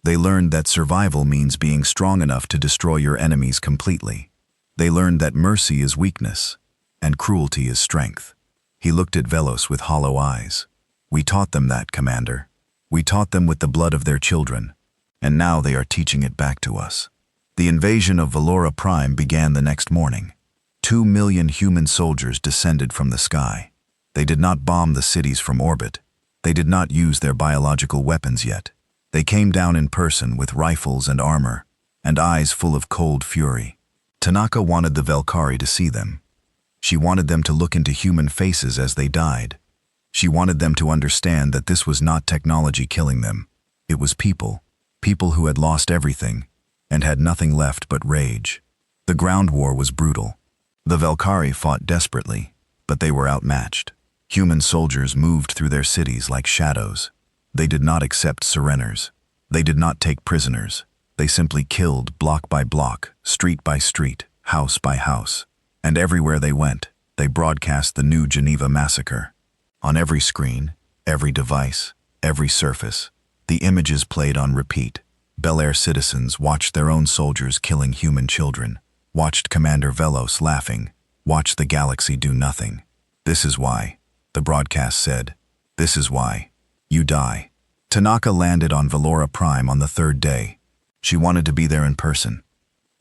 They learned that survival means being strong enough to destroy your enemies completely. They learned that mercy is weakness, and cruelty is strength. He looked at Velos with hollow eyes. We taught them that, Commander. We taught them with the blood of their children, and now they are teaching it back to us. The invasion of Valora Prime began the next morning. 2 million human soldiers descended from the sky. They did not bomb the cities from orbit. They did not use their biological weapons yet. They came down in person with rifles and armor, and eyes full of cold fury. Tanaka wanted the Velkari to see them. She wanted them to look into human faces as they died. She wanted them to understand that this was not technology killing them. It was people who had lost everything and had nothing left but rage. The ground war was brutal. The Velkari fought desperately, but they were outmatched. Human soldiers moved through their cities like shadows. They did not accept surrenders. They did not take prisoners. They simply killed block by block, street by street, house by house. And everywhere they went, they broadcast the New Geneva massacre. On every screen, every device, every surface, the images played on repeat. Bel Air citizens watched their own soldiers killing human children, watched Commander Velos laughing, watched the galaxy do nothing. This is why, the broadcast said, this is why you die. Tanaka landed on Valora Prime on the 3rd day. She wanted to be there in person.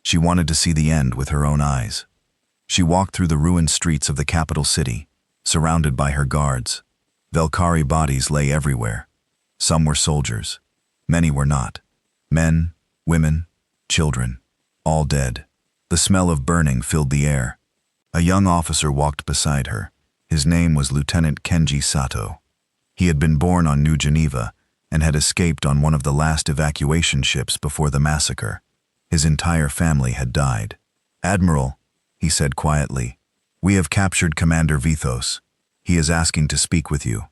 She wanted to see the end with her own eyes. She walked through the ruined streets of the capital city, surrounded by her guards. Velkari bodies lay everywhere. Some were soldiers. Many were not. Men, women, children, all dead. The smell of burning filled the air. A young officer walked beside her. His name was Lieutenant Kenji Sato. He had been born on New Geneva and had escaped on one of the last evacuation ships before the massacre. His entire family had died. "Admiral," he said quietly, "we have captured Commander Vithos. He is asking to speak with you."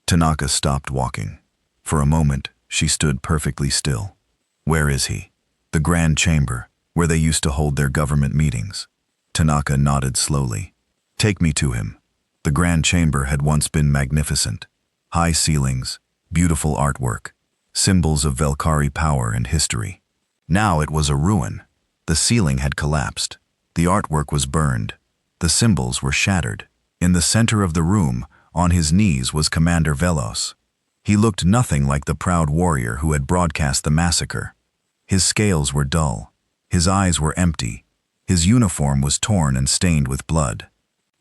Tanaka stopped walking. For a moment, she stood perfectly still. Where is he? The Grand Chamber, where they used to hold their government meetings. Tanaka nodded slowly. Take me to him. The Grand Chamber had once been magnificent. High ceilings, beautiful artwork, symbols of Velkari power and history. Now it was a ruin. The ceiling had collapsed. The artwork was burned. The symbols were shattered. In the center of the room, on his knees, was Commander Velos. He looked nothing like the proud warrior who had broadcast the massacre. His scales were dull. His eyes were empty. His uniform was torn and stained with blood.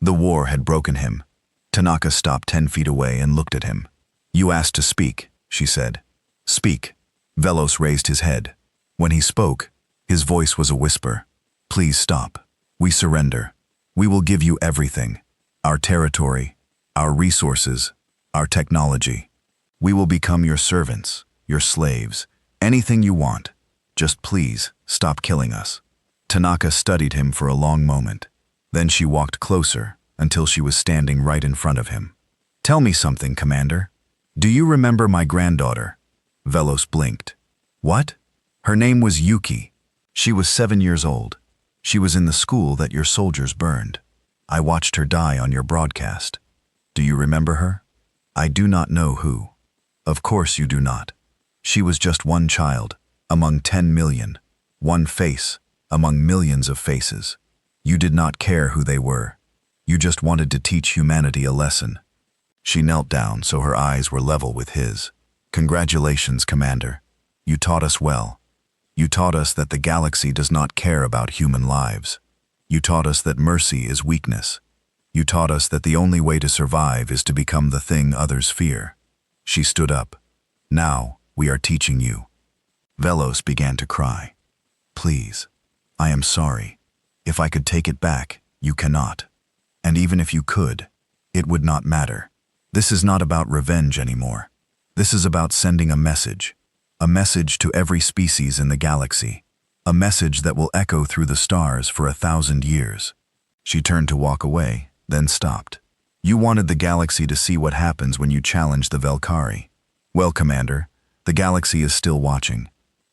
The war had broken him. Tanaka stopped 10 feet away and looked at him. "You asked to speak," she said. "Speak." Velos raised his head. When he spoke, his voice was a whisper. "Please stop. We surrender. We will give you everything. Our territory, our resources, our technology. We will become your servants, your slaves, anything you want. Just please stop killing us." Tanaka studied him for a long moment. Then she walked closer until she was standing right in front of him. "Tell me something, Commander. Do you remember my granddaughter?" Velos blinked. "What?" "Her name was Yuki. She was 7 years old. She was in the school that your soldiers burned. I watched her die on your broadcast. Do you remember her?" "I do not know who." "Of course you do not. She was just one child, among 10 million, one face, among millions of faces. You did not care who they were. You just wanted to teach humanity a lesson." She knelt down so her eyes were level with his. "Congratulations, Commander. You taught us well. You taught us that the galaxy does not care about human lives. You taught us that mercy is weakness. You taught us that the only way to survive is to become the thing others fear." She stood up. "Now, we are teaching you." Velos began to cry. "Please, I am sorry. If I could take it back, you cannot. And even if you could, it would not matter. This is not about revenge anymore. This is about sending a message to every species in the galaxy, a message that will echo through the stars for 1,000 years. She turned to walk away, then stopped. "You wanted the galaxy to see what happens when you challenge the Velkari. Well, Commander, the galaxy is still watching.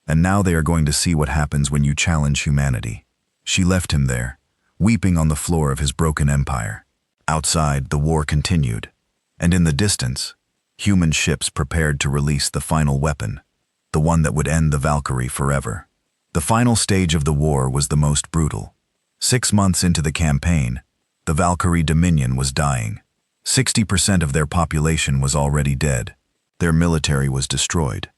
And now they are going to see what happens when you challenge humanity." She left him there, weeping on the floor of his broken empire. Outside, the war continued. And in the distance, Human ships prepared to release the final weapon, the one that would end the Valkyrie forever. The final stage of the war was the most brutal. 6 months into the campaign, the Valkyrie Dominion was dying. 60% of their population was already dead. Their military was destroyed.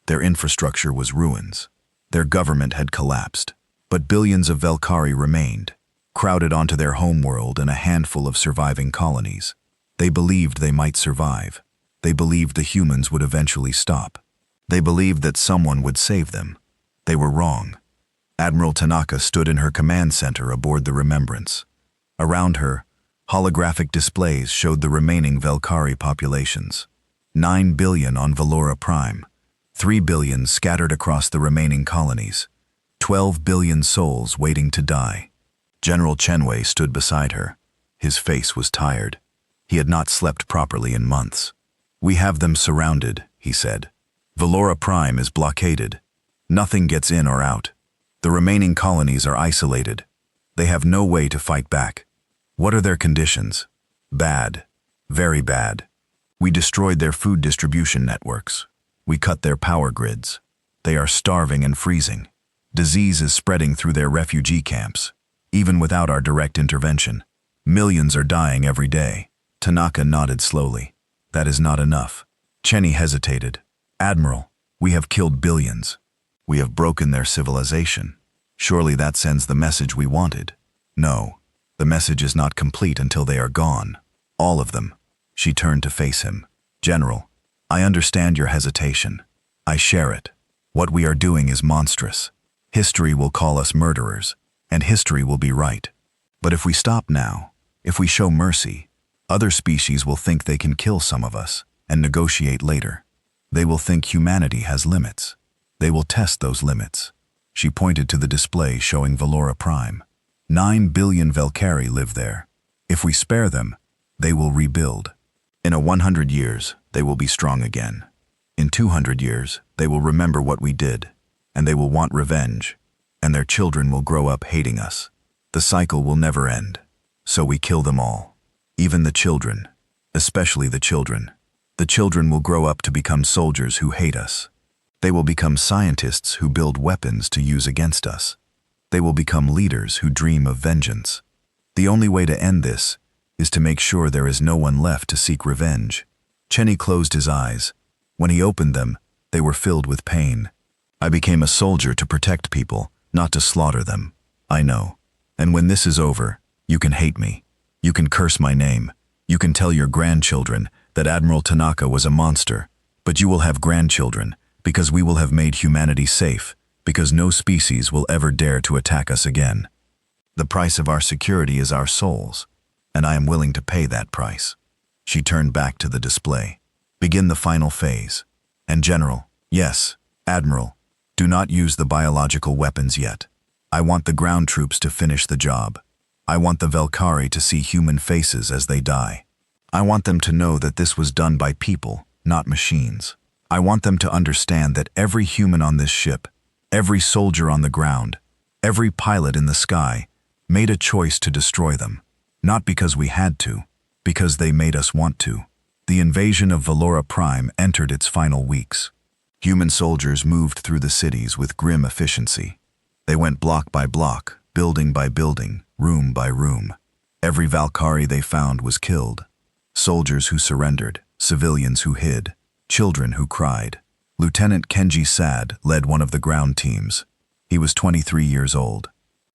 Their infrastructure was ruins. Their government had collapsed. But billions of Valkyrie remained, crowded onto their homeworld and a handful of surviving colonies. They believed they might survive. They believed the humans would eventually stop. They believed that someone would save them. They were wrong. Admiral Tanaka stood in her command center aboard the Remembrance. Around her, holographic displays showed the remaining Valkyrie populations. 9 billion on Valora Prime, 3 billion scattered across the remaining colonies, 12 billion souls waiting to die. General Chenwei stood beside her. His face was tired. He had not slept properly in months. "We have them surrounded," he said. "Valora Prime is blockaded. Nothing gets in or out. The remaining colonies are isolated. They have no way to fight back. What are their conditions? Bad. Very bad. We destroyed their food distribution networks. We cut their power grids. They are starving and freezing. Disease is spreading through their refugee camps. Even without our direct intervention, millions are dying every day." Tanaka nodded slowly. "That is not enough." Cheney hesitated. "Admiral, we have killed billions. We have broken their civilization. Surely that sends the message we wanted." "No, the message is not complete until they are gone. All of them." She turned to face him. "General, I understand your hesitation. I share it. What we are doing is monstrous. History will call us murderers, and history will be right. But if we stop now, if we show mercy, other species will think they can kill some of us and negotiate later. They will think humanity has limits. They will test those limits." She pointed to the display showing Valora Prime. 9 billion Valkyrie live there. If we spare them, they will rebuild. In 100 years, they will be strong again. In 200 years, they will remember what we did, and they will want revenge, and their children will grow up hating us. The cycle will never end. So we kill them all. Even the children, especially the children. The children will grow up to become soldiers who hate us. They will become scientists who build weapons to use against us. They will become leaders who dream of vengeance. The only way to end this is to make sure there is no one left to seek revenge. Cheney closed his eyes. When he opened them, they were filled with pain. "I became a soldier to protect people, not to slaughter them. I know. And when this is over, you can hate me. You can curse my name. You can tell your grandchildren that Admiral Tanaka was a monster. But you will have grandchildren, because we will have made humanity safe, because no species will ever dare to attack us again. The price of our security is our souls, and I am willing to pay that price." She turned back to the display. "Begin the final phase. And General, yes, Admiral, do not use the biological weapons yet. I want the ground troops to finish the job. I want the Valkyrie to see human faces as they die. I want them to know that this was done by people, not machines. I want them to understand that every human on this ship, every soldier on the ground, every pilot in the sky, made a choice to destroy them. Not because we had to, because they made us want to." The invasion of Valora Prime entered its final weeks. Human soldiers moved through the cities with grim efficiency. They went block by block, building by building, room by room. Every Valkyrie they found was killed. Soldiers who surrendered, civilians who hid, children who cried. Lieutenant Kenji Sad led one of the ground teams. He was 23 years old.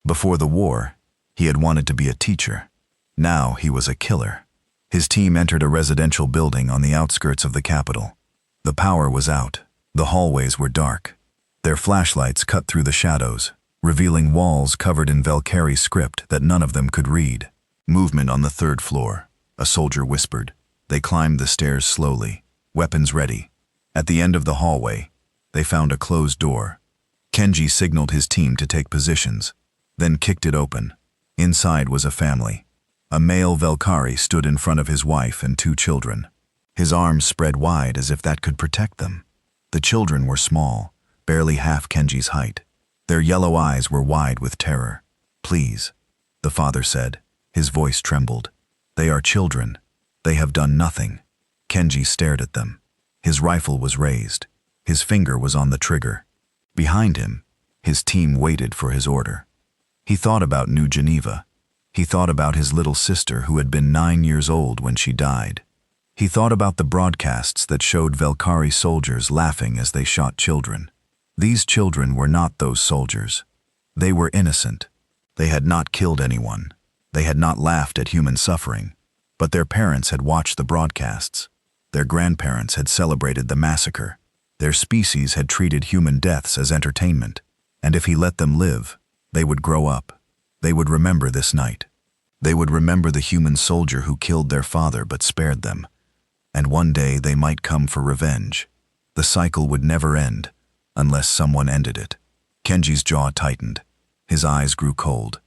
Before the war, he had wanted to be a teacher. Now he was a killer. His team entered a residential building on the outskirts of the capital. The power was out. The hallways were dark. Their flashlights cut through the shadows, revealing walls covered in Valkyrie script that none of them could read. "Movement on the 3rd floor," a soldier whispered. They climbed the stairs slowly, weapons ready. At the end of the hallway, they found a closed door. Kenji signaled his team to take positions, then kicked it open. Inside was a family. A male Valkyrie stood in front of his wife and 2 children. His arms spread wide as if that could protect them. The children were small, barely half Kenji's height. Their yellow eyes were wide with terror. "Please," the father said. His voice trembled. "They are children. They have done nothing. Kenji stared at them. His rifle was raised. His finger was on the trigger. Behind him, his team waited for his order. He thought about New Geneva. He thought about his little sister who had been 9 years old when she died. He thought about the broadcasts that showed Velkari soldiers laughing as they shot children. These children were not those soldiers. They were innocent. They had not killed anyone. They had not laughed at human suffering. But their parents had watched the broadcasts. Their grandparents had celebrated the massacre. Their species had treated human deaths as entertainment. And if he let them live, they would grow up. They would remember this night. They would remember the human soldier who killed their father but spared them. And one day they might come for revenge. The cycle would never end, unless someone ended it. Kenji's jaw tightened. His eyes grew cold.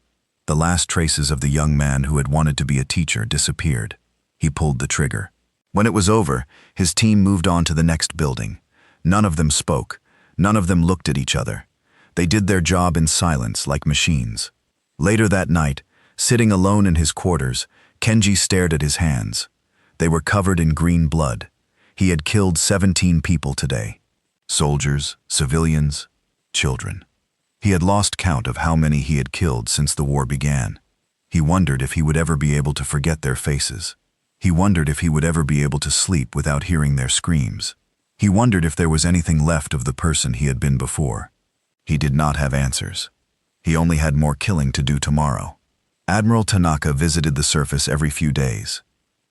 The last traces of the young man who had wanted to be a teacher disappeared. He pulled the trigger. When it was over, his team moved on to the next building. None of them spoke. None of them looked at each other. They did their job in silence, like machines. Later that night, sitting alone in his quarters, Kenji stared at his hands. They were covered in green blood. He had killed 17 people today. Soldiers, civilians, children. He had lost count of how many he had killed since the war began. He wondered if he would ever be able to forget their faces. He wondered if he would ever be able to sleep without hearing their screams. He wondered if there was anything left of the person he had been before. He did not have answers. He only had more killing to do tomorrow. Admiral Tanaka visited the surface every few days.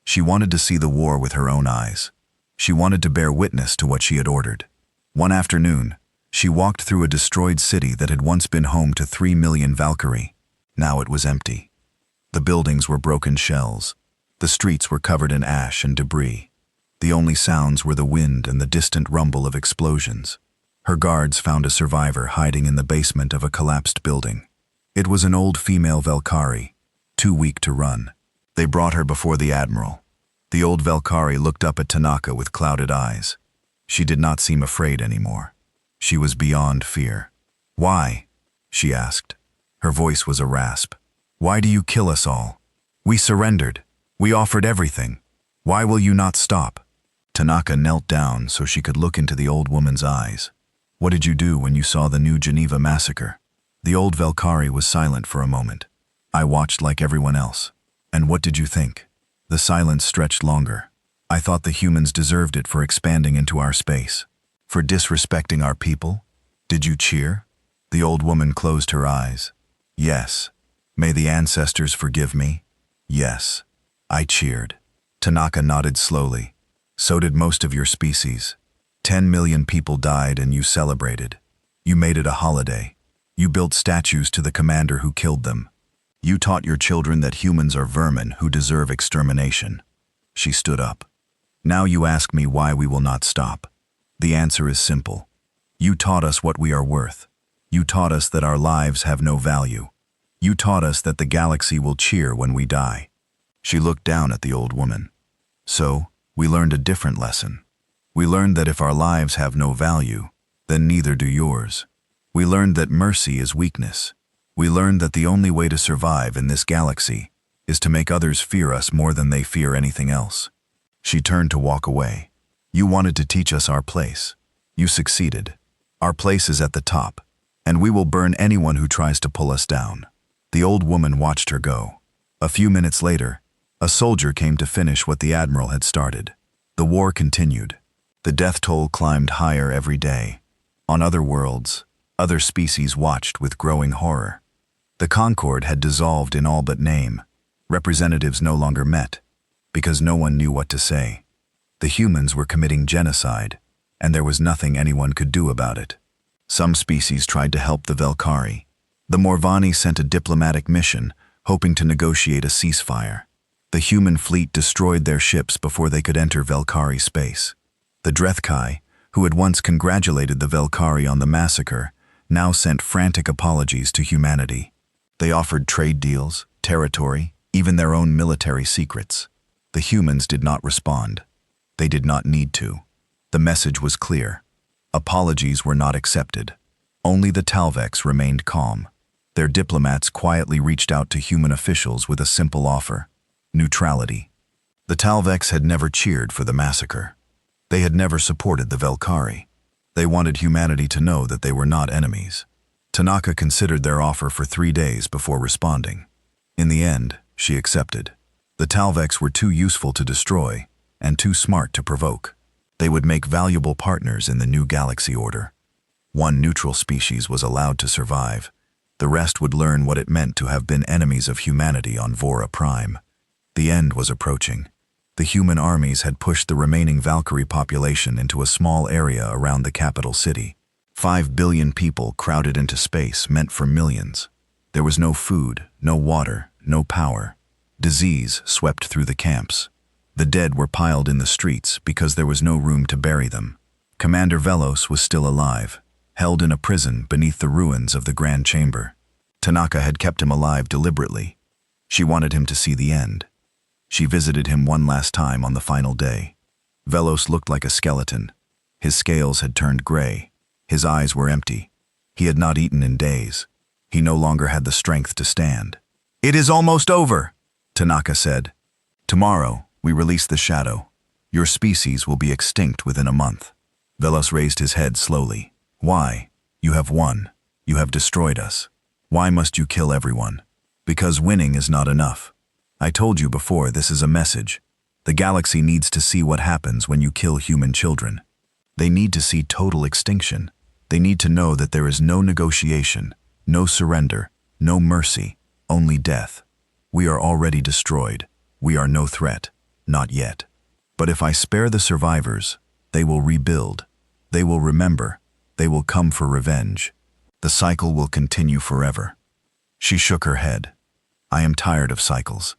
She wanted to see the war with her own eyes. She wanted to bear witness to what she had ordered. One afternoon, she walked through a destroyed city that had once been home to 3 million Valkyrie. Now it was empty. The buildings were broken shells. The streets were covered in ash and debris. The only sounds were the wind and the distant rumble of explosions. Her guards found a survivor hiding in the basement of a collapsed building. It was an old female Valkyrie, too weak to run. They brought her before the admiral. The old Valkyrie looked up at Tanaka with clouded eyes. She did not seem afraid anymore. She was beyond fear. "Why?" she asked. Her voice was a rasp. "Why do you kill us all? We surrendered. We offered everything. Why will you not stop?" Tanaka knelt down so she could look into the old woman's eyes. "What did you do when you saw the New Geneva massacre?" The old Valkyrie was silent for a moment. "I watched like everyone else." "And what did you think?" The silence stretched longer. "I thought the humans deserved it for expanding into our space. For disrespecting our people. Did you cheer?" The old woman closed her eyes. "Yes. May the ancestors forgive me? Yes. I cheered." Tanaka nodded slowly. "So did most of your species. 10 million people died and you celebrated. You made it a holiday. You built statues to the commander who killed them. You taught your children that humans are vermin who deserve extermination." She stood up. "Now you ask me why we will not stop. The answer is simple. You taught us what we are worth. You taught us that our lives have no value. You taught us that the galaxy will cheer when we die." She looked down at the old woman. "So, we learned a different lesson. We learned that if our lives have no value, then neither do yours. We learned that mercy is weakness. We learned that the only way to survive in this galaxy is to make others fear us more than they fear anything else." She turned to walk away. "You wanted to teach us our place. You succeeded. Our place is at the top, and we will burn anyone who tries to pull us down." The old woman watched her go. A few minutes later, a soldier came to finish what the admiral had started. The war continued. The death toll climbed higher every day. On other worlds, other species watched with growing horror. The Concord had dissolved in all but name. Representatives no longer met, because no one knew what to say. The humans were committing genocide, and there was nothing anyone could do about it. Some species tried to help the Velkari. The Morvani sent a diplomatic mission, hoping to negotiate a ceasefire. The human fleet destroyed their ships before they could enter Velkari space. The Drethkai, who had once congratulated the Velkari on the massacre, now sent frantic apologies to humanity. They offered trade deals, territory, even their own military secrets. The humans did not respond. They did not need to. The message was clear. Apologies were not accepted. Only the Talvex remained calm. Their diplomats quietly reached out to human officials with a simple offer: neutrality. The Talvex had never cheered for the massacre. They had never supported the Velkari. They wanted humanity to know that they were not enemies. Tanaka considered their offer for 3 days before responding. In the end, she accepted. The Talvex were too useful to destroy and too smart to provoke. They would make valuable partners in the new galaxy order. One neutral species was allowed to survive. The rest would learn what it meant to have been enemies of humanity on Vora Prime. The end was approaching. The human armies had pushed the remaining Valkyrie population into a small area around the capital city. 5 billion people crowded into space meant for millions. There was no food, no water, no power. Disease swept through the camps. The dead were piled in the streets because there was no room to bury them. Commander Velos was still alive, held in a prison beneath the ruins of the Grand Chamber. Tanaka had kept him alive deliberately. She wanted him to see the end. She visited him one last time on the final day. Velos looked like a skeleton. His scales had turned gray. His eyes were empty. He had not eaten in days. He no longer had the strength to stand. "It is almost over," Tanaka said. "Tomorrow, we release the shadow. Your species will be extinct within a month." Velos raised his head slowly. "Why? You have won. You have destroyed us. Why must you kill everyone? Because winning is not enough. I told you before, this is a message. The galaxy needs to see what happens when you kill human children. They need to see total extinction. They need to know that there is no negotiation, no surrender, no mercy, only death. We are already destroyed. We are no threat. Not yet. But if I spare the survivors, they will rebuild. They will remember. They will come for revenge. The cycle will continue forever." She shook her head. "I am tired of cycles.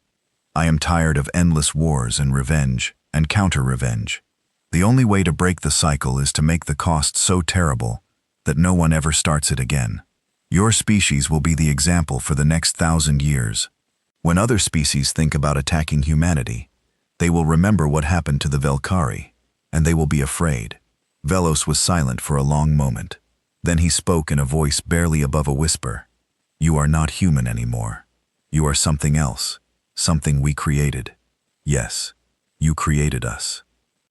I am tired of endless wars and revenge and counter-revenge. The only way to break the cycle is to make the cost so terrible that no one ever starts it again. Your species will be the example for the next 1,000 years. When other species think about attacking humanity, they will remember what happened to the Velkari, and they will be afraid." Velos was silent for a long moment. Then he spoke in a voice barely above a whisper. "You are not human anymore. You are something else. Something we created. Yes, you created us.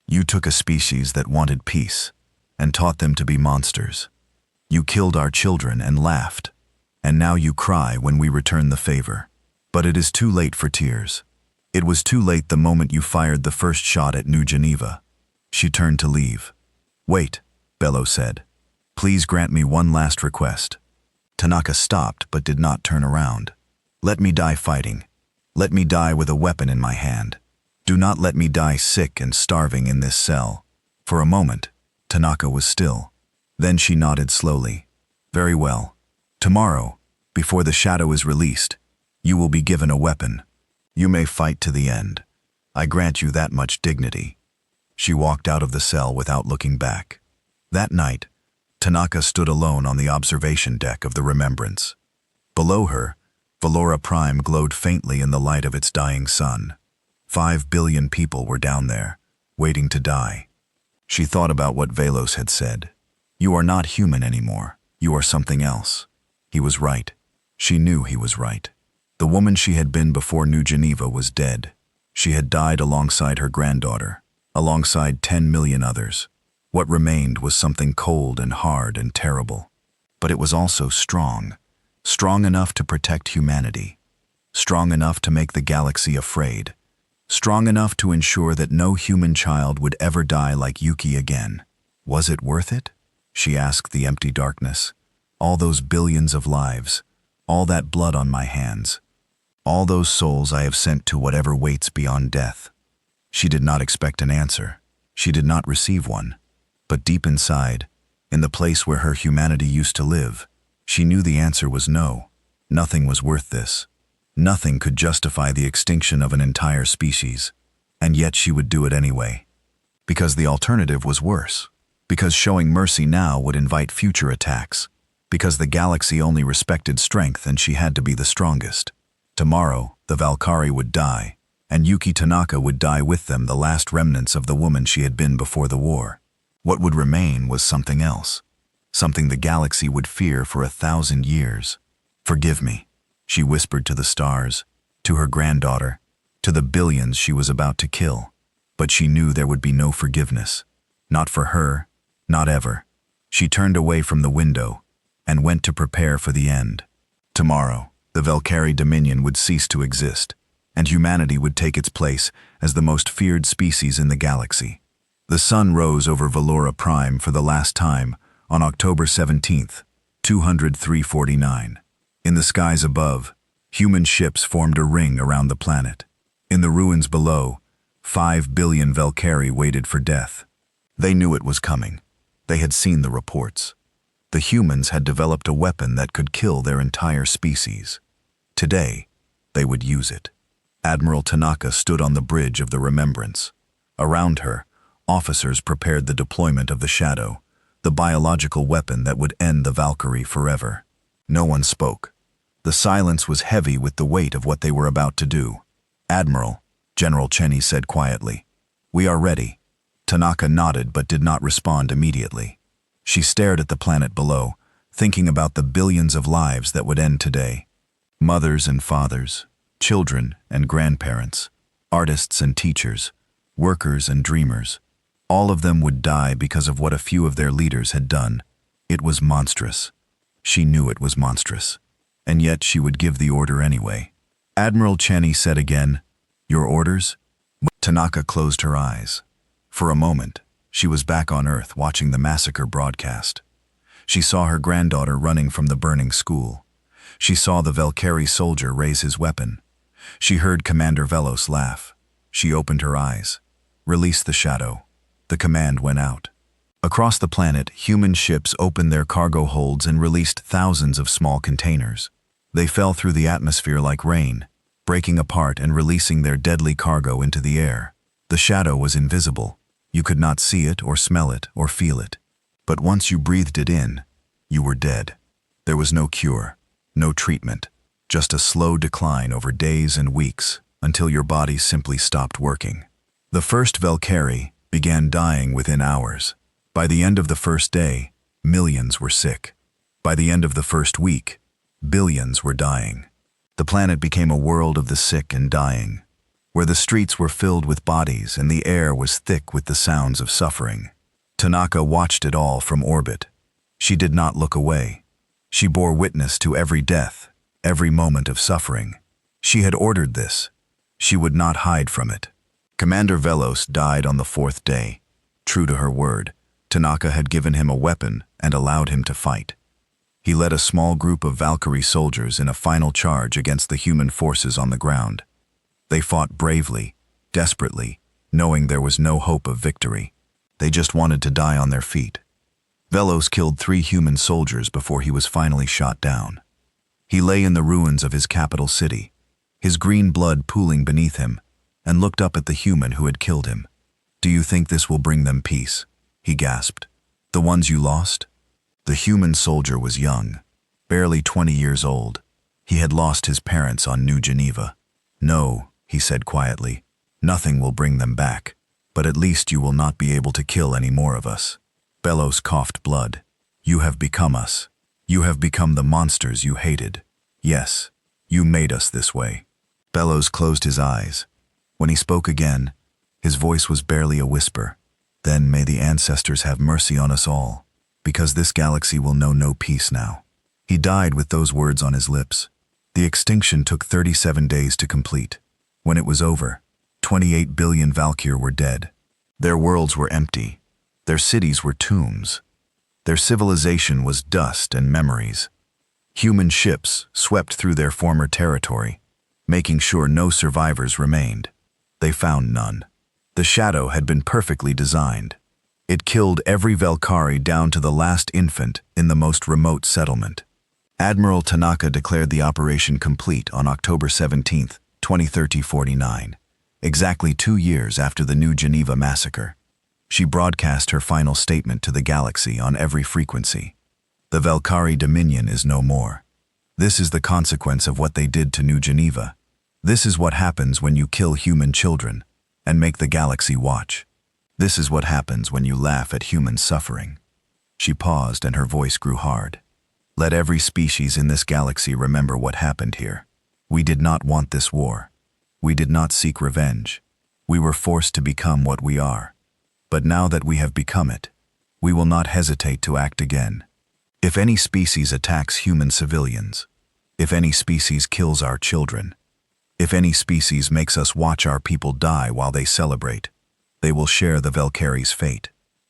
You took a species that wanted peace and taught them to be monsters. You killed our children and laughed, and now you cry when we return the favor. But it is too late for tears. It was too late the moment you fired the first shot at New Geneva." She turned to leave. "Wait," Bello said. "Please grant me one last request." Tanaka stopped but did not turn around. "Let me die fighting. Let me die with a weapon in my hand. Do not let me die sick and starving in this cell." For a moment, Tanaka was still. Then she nodded slowly. "Very well. Tomorrow, before the shadow is released, you will be given a weapon. You may fight to the end. I grant you that much dignity." She walked out of the cell without looking back. That night, Tanaka stood alone on the observation deck of the Remembrance. Below her, Valora Prime glowed faintly in the light of its dying sun. 5 billion people were down there, waiting to die. She thought about what Velos had said. "You are not human anymore. You are something else." He was right. She knew he was right. The woman she had been before New Geneva was dead. She had died alongside her granddaughter, alongside 10 million others. What remained was something cold and hard and terrible. But it was also strong. Strong enough to protect humanity. Strong enough to make the galaxy afraid. Strong enough to ensure that no human child would ever die like Yuki again. Was it worth it? She asked the empty darkness. All those billions of lives. All that blood on my hands. All those souls I have sent to whatever waits beyond death. She did not expect an answer. She did not receive one. But deep inside, in the place where her humanity used to live, she knew the answer was no. Nothing was worth this. Nothing could justify the extinction of an entire species. And yet she would do it anyway. Because the alternative was worse. Because showing mercy now would invite future attacks. Because the galaxy only respected strength and she had to be the strongest. Tomorrow, the Valkari would die, and Yuki Tanaka would die with them, the last remnants of the woman she had been before the war. What would remain was something else. Something the galaxy would fear for 1,000 years. "Forgive me," she whispered to the stars, to her granddaughter. to the billions she was about to kill. But she knew there would be no forgiveness. Not for her, not ever. She turned away from the window and went to prepare for the end. Tomorrow, the Valkyrie Dominion would cease to exist, and humanity would take its place as the most feared species in the galaxy. The sun rose over Valora Prime for the last time on October 17th, 20349. In the skies above, human ships formed a ring around the planet. In the ruins below, 5 billion Valkyrie waited for death. They knew it was coming. They had seen the reports. The humans had developed a weapon that could kill their entire species. Today, they would use it. Admiral Tanaka stood on the bridge of the Remembrance. Around her, officers prepared the deployment of the Shadow, the biological weapon that would end the Valkyrie forever. No one spoke. The silence was heavy with the weight of what they were about to do. "Admiral," General Cheney said quietly, "we are ready." Tanaka nodded but did not respond immediately. She stared at the planet below, thinking about the billions of lives that would end today. Mothers and fathers, children and grandparents, artists and teachers, workers and dreamers. All of them would die because of what a few of their leaders had done. It was monstrous. She knew it was monstrous. And yet she would give the order anyway. Admiral Cheney said again, "Your orders?" Tanaka closed her eyes. For a moment, she was back on Earth watching the massacre broadcast. She saw her granddaughter running from the burning school. She saw the Valkyrie soldier raise his weapon. She heard Commander Velos laugh. She opened her eyes. "Release the Shadow." The command went out. Across the planet, human ships opened their cargo holds and released thousands of small containers. They fell through the atmosphere like rain, breaking apart and releasing their deadly cargo into the air. The Shadow was invisible. You could not see it or smell it or feel it. But once you breathed it in, you were dead. There was no cure, no treatment, just a slow decline over days and weeks until your body simply stopped working. The first Valkyrie began dying within hours. By the end of the first day, millions were sick. By the end of the first week, billions were dying. The planet became a world of the sick and dying, where the streets were filled with bodies and the air was thick with the sounds of suffering. Tanaka watched it all from orbit. She did not look away. She bore witness to every death, every moment of suffering. She had ordered this. She would not hide from it. Commander Velos died on the 4th day. True to her word, Tanaka had given him a weapon and allowed him to fight. He led a small group of Valkyrie soldiers in a final charge against the human forces on the ground. They fought bravely, desperately, knowing there was no hope of victory. They just wanted to die on their feet. Velos killed 3 human soldiers before he was finally shot down. He lay in the ruins of his capital city, his green blood pooling beneath him, and looked up at the human who had killed him. "Do you think this will bring them peace?" he gasped. "The ones you lost?" The human soldier was young, barely 20 years old. He had lost his parents on New Geneva. "No," he said quietly, "nothing will bring them back, but at least you will not be able to kill any more of us." Velos coughed blood. "You have become us. You have become the monsters you hated. Yes, you made us this way." Velos closed his eyes. When he spoke again, his voice was barely a whisper. "Then may the ancestors have mercy on us all, because this galaxy will know no peace now." He died with those words on his lips. The extinction took 37 days to complete. When it was over, 28 billion Valkyr were dead. Their worlds were empty. Their cities were tombs. Their civilization was dust and memories. Human ships swept through their former territory, making sure no survivors remained. They found none. The Shadow had been perfectly designed. It killed every Valkyrie down to the last infant in the most remote settlement. Admiral Tanaka declared the operation complete on October 17th, 2030-49, exactly 2 years after the New Geneva massacre. She broadcast her final statement to the galaxy on every frequency. "The Valkyrie Dominion is no more. This is the consequence of what they did to New Geneva. This is what happens when you kill human children and make the galaxy watch. This is what happens when you laugh at human suffering." She paused and her voice grew hard. "Let every species in this galaxy remember what happened here. We did not want this war. We did not seek revenge. We were forced to become what we are. But now that we have become it, we will not hesitate to act again. If any species attacks human civilians, if any species kills our children, if any species makes us watch our people die while they celebrate, they will share the Valkyrie's fate.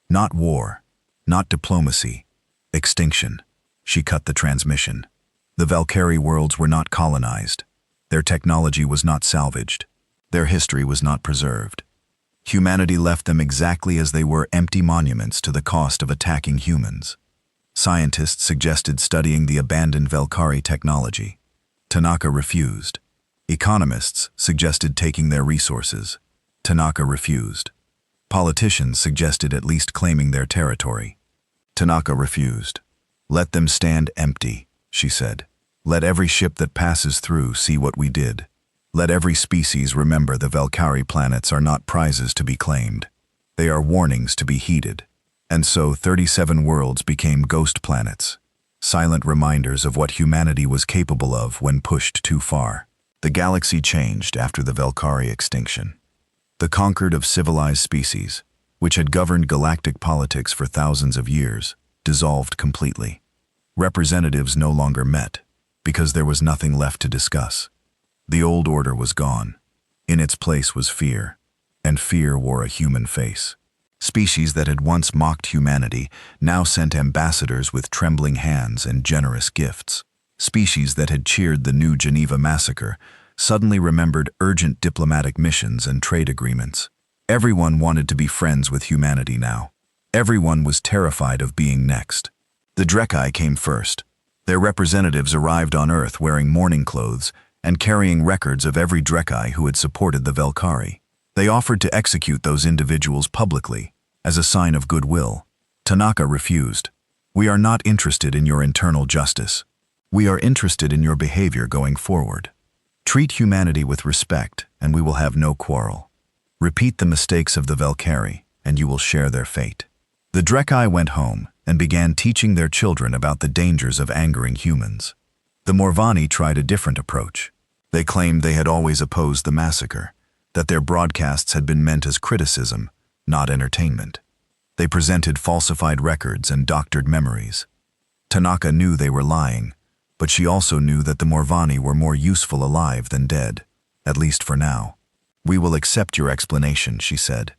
Not war, not diplomacy, extinction. She cut the transmission. The Valkyrie worlds were not colonized. Their technology was not salvaged. Their history was not preserved. Humanity left them exactly as they were, empty monuments to the cost of attacking humans. Scientists suggested studying the abandoned Valkyrie technology. Tanaka refused. Economists suggested taking their resources. Tanaka refused. Politicians suggested at least claiming their territory. Tanaka refused. Let them stand empty, she said. Let every ship that passes through see what we did. Let every species remember the Valkyrie planets are not prizes to be claimed. They are warnings to be heeded. And so 37 worlds became ghost planets, silent reminders of what humanity was capable of when pushed too far. The galaxy changed after the Valkyrie extinction. The conquered of civilized species, which had governed galactic politics for thousands of years, dissolved completely. Representatives no longer met, because there was nothing left to discuss. The old order was gone. In its place was fear, and fear wore a human face. Species that had once mocked humanity now sent ambassadors with trembling hands and generous gifts. Species that had cheered the New Geneva massacre suddenly remembered urgent diplomatic missions and trade agreements. Everyone wanted to be friends with humanity now. Everyone was terrified of being next. The Drekkai came first. Their representatives arrived on Earth wearing mourning clothes and carrying records of every Drekkai who had supported the Valkyrie. They offered to execute those individuals publicly, as a sign of goodwill. Tanaka refused. We are not interested in your internal justice. We are interested in your behavior going forward. Treat humanity with respect, and we will have no quarrel. Repeat the mistakes of the Valkyrie, and you will share their fate. The Drekkai went home and began teaching their children about the dangers of angering humans. The Morvani tried a different approach. They claimed they had always opposed the massacre, that their broadcasts had been meant as criticism, not entertainment. They presented falsified records and doctored memories. Tanaka knew they were lying, but she also knew that the Morvani were more useful alive than dead, at least for now. We will accept your explanation, she said.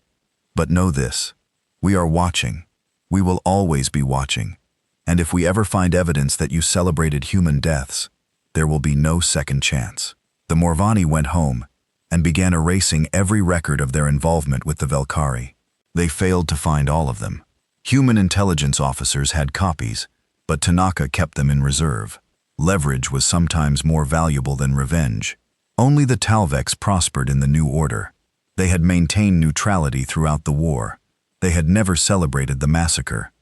But know this, we are watching. We will always be watching. And if we ever find evidence that you celebrated human deaths, there will be no second chance. The Morvani went home and began erasing every record of their involvement with the Valkyrie. They failed to find all of them. Human intelligence officers had copies, but Tanaka kept them in reserve. Leverage was sometimes more valuable than revenge. Only the Talvex prospered in the New Order. They had maintained neutrality throughout the war. They had never celebrated the massacre.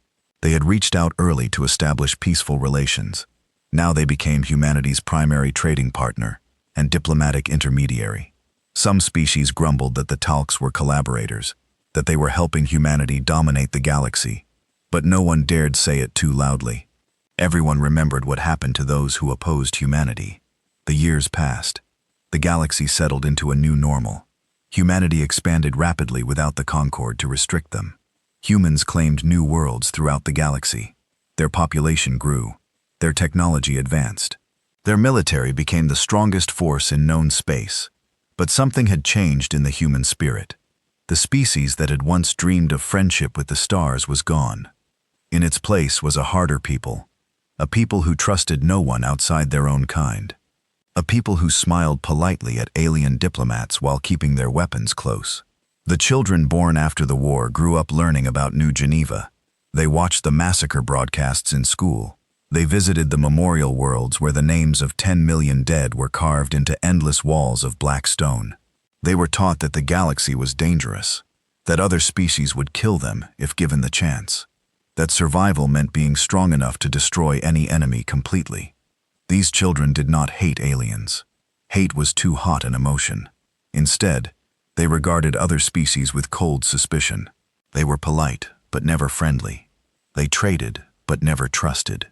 They had reached out early to establish peaceful relations. Now they became humanity's primary trading partner and diplomatic intermediary. Some species grumbled that the Talks were collaborators, that they were helping humanity dominate the galaxy, but no one dared say it too loudly. Everyone remembered what happened to those who opposed humanity. The years passed. The galaxy settled into a new normal. Humanity expanded rapidly without the Concord to restrict them. Humans claimed new worlds throughout the galaxy. Their population grew. Their technology advanced. Their military became the strongest force in known space. But something had changed in the human spirit. The species that had once dreamed of friendship with the stars was gone. In its place was a harder people, a people who trusted no one outside their own kind. A people who smiled politely at alien diplomats while keeping their weapons close. The children born after the war grew up learning about New Geneva. They watched the massacre broadcasts in school. They visited the memorial worlds where the names of 10 million dead were carved into endless walls of black stone. They were taught that the galaxy was dangerous, that other species would kill them if given the chance, that survival meant being strong enough to destroy any enemy completely. These children did not hate aliens. Hate was too hot an emotion. Instead, they regarded other species with cold suspicion. They were polite, but never friendly. They traded, but never trusted.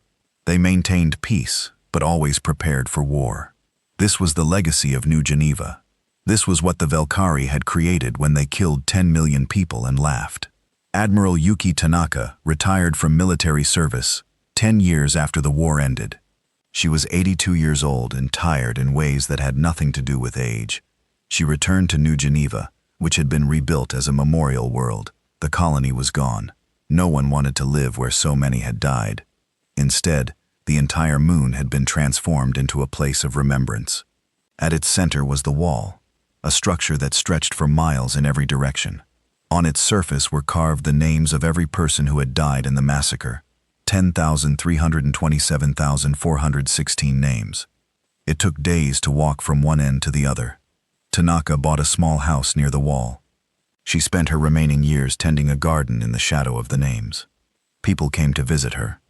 They maintained peace, but always prepared for war. This was the legacy of New Geneva. This was what the Valkyrie had created when they killed 10 million people and laughed. Admiral Yuki Tanaka retired from military service 10 years after the war ended. She was 82 years old and tired in ways that had nothing to do with age. She returned to New Geneva, which had been rebuilt as a memorial world. The colony was gone. No one wanted to live where so many had died. Instead, the entire moon had been transformed into a place of remembrance. At its center was the wall, a structure that stretched for miles in every direction. On its surface were carved the names of every person who had died in the massacre, 10,327,416 names. It took days to walk from one end to the other. Tanaka bought a small house near the wall. She spent her remaining years tending a garden in the shadow of the names. People came to visit her,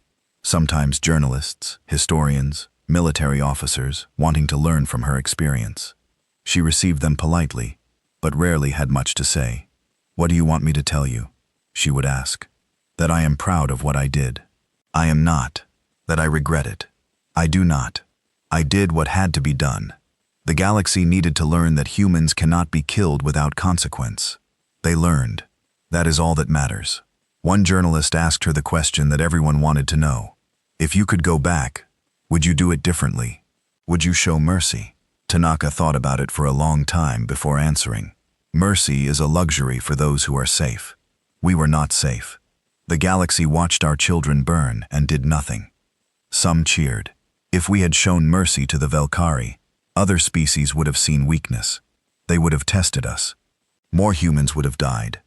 sometimes journalists, historians, military officers, wanting to learn from her experience. She received them politely, but rarely had much to say. "What do you want me to tell you?" she would ask. "That I am proud of what I did. I am not. That I regret it. I do not. I did what had to be done. The galaxy needed to learn that humans cannot be killed without consequence. They learned. That is all that matters." One journalist asked her the question that everyone wanted to know. "If you could go back, would you do it differently? Would you show mercy?" Tanaka thought about it for a long time before answering. "Mercy is a luxury for those who are safe. We were not safe. The galaxy watched our children burn and did nothing." Some cheered. If we had shown mercy to the Valkyrie, other species would have seen weakness. They would have tested us. More humans would have died.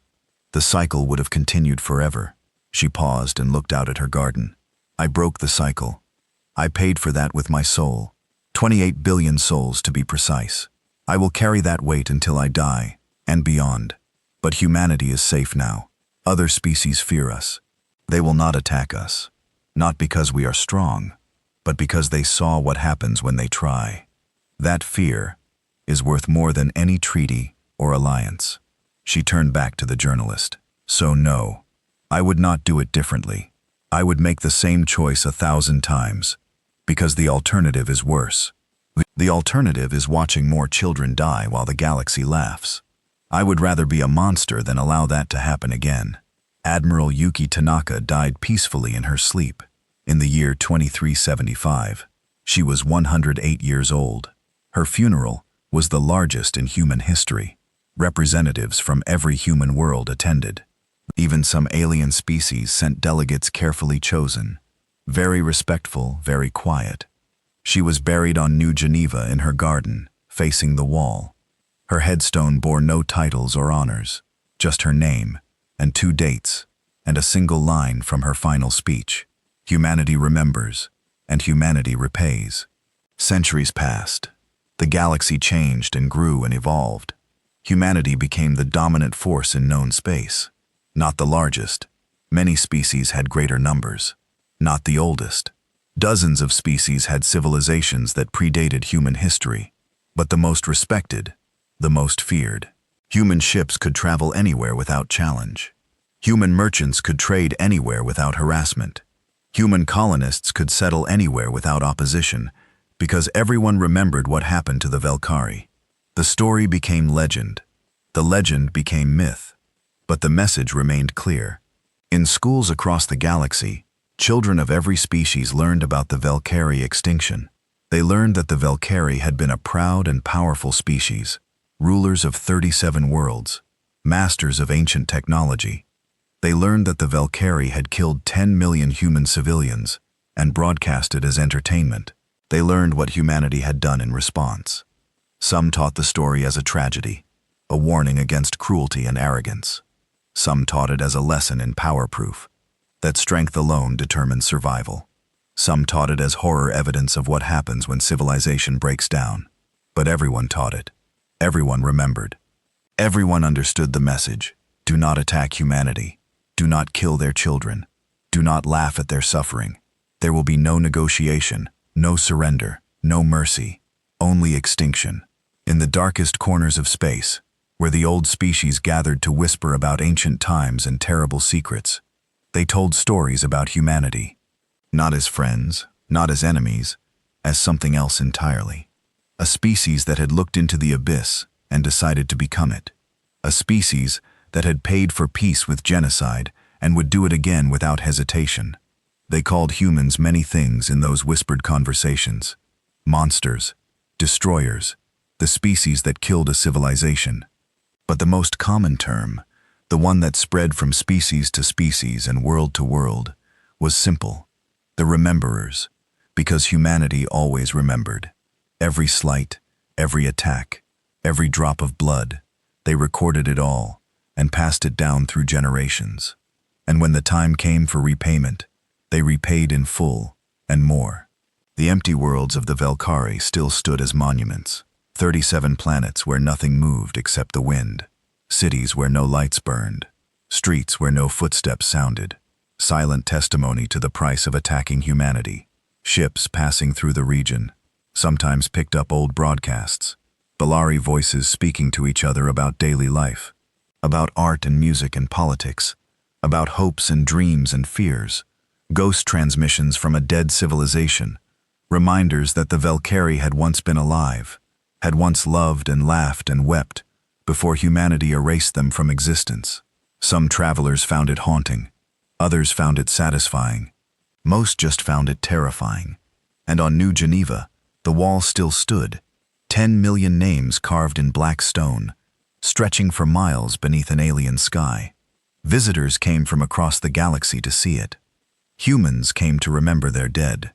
The cycle would have continued forever. She paused and looked out at her garden. "I broke the cycle. I paid for that with my soul. 28 billion souls to be precise. I will carry that weight until I die, and beyond. But humanity is safe now. Other species fear us. They will not attack us. Not because we are strong, but because they saw what happens when they try. That fear is worth more than any treaty or alliance." She turned back to the journalist. "So no, I would not do it differently. I would make the same choice 1,000 times, because the alternative is worse. The alternative is watching more children die while the galaxy laughs. I would rather be a monster than allow that to happen again." Admiral Yuki Tanaka died peacefully in her sleep in the year 2375. She was 108 years old. Her funeral was the largest in human history. Representatives from every human world attended. Even some alien species sent delegates carefully chosen. Very respectful, very quiet. She was buried on New Geneva in her garden, facing the wall. Her headstone bore no titles or honors, just her name, and 2 dates, and a single line from her final speech. "Humanity remembers, and humanity repays." Centuries passed. The galaxy changed and grew and evolved. Humanity became the dominant force in known space. Not the largest. Many species had greater numbers. Not the oldest. Dozens of species had civilizations that predated human history. But the most respected, the most feared. Human ships could travel anywhere without challenge. Human merchants could trade anywhere without harassment. Human colonists could settle anywhere without opposition, because everyone remembered what happened to the Valkyrie. The story became legend. The legend became myth. But the message remained clear. In schools across the galaxy, children of every species learned about the Valkyrie extinction. They learned that the Valkyrie had been a proud and powerful species, rulers of 37 worlds, masters of ancient technology. They learned that the Valkyrie had killed 10 million human civilians and broadcast it as entertainment. They learned what humanity had done in response. Some taught the story as a tragedy, a warning against cruelty and arrogance. Some taught it as a lesson in power proof, that strength alone determines survival. Some taught it as horror evidence of what happens when civilization breaks down. But everyone taught it. Everyone remembered. Everyone understood the message. Do not attack humanity. Do not kill their children. Do not laugh at their suffering. There will be no negotiation, no surrender, no mercy, only extinction. In the darkest corners of space, where the old species gathered to whisper about ancient times and terrible secrets, they told stories about humanity. Not as friends, not as enemies, as something else entirely. A species that had looked into the abyss and decided to become it. A species that had paid for peace with genocide and would do it again without hesitation. They called humans many things in those whispered conversations. Monsters, destroyers, the species that killed a civilization. But the most common term, the one that spread from species to species and world to world, was simple: the Rememberers, because humanity always remembered. Every slight, every attack, every drop of blood, they recorded it all and passed it down through generations. And when the time came for repayment, they repaid in full and more. The empty worlds of the Velkari still stood as monuments, 37 planets where nothing moved except the wind, cities where no lights burned, streets where no footsteps sounded, silent testimony to the price of attacking humanity. Ships passing through the region sometimes picked up old broadcasts, Bellari voices speaking to each other about daily life, about art and music and politics, about hopes and dreams and fears, ghost transmissions from a dead civilization, reminders that the Velkari had once been alive, had once loved and laughed and wept before humanity erased them from existence. Some travelers found it haunting, others found it satisfying, most just found it terrifying. And on New Geneva, the wall still stood, 10 million names carved in black stone, stretching for miles beneath an alien sky. Visitors came from across the galaxy to see it. Humans came to remember their dead.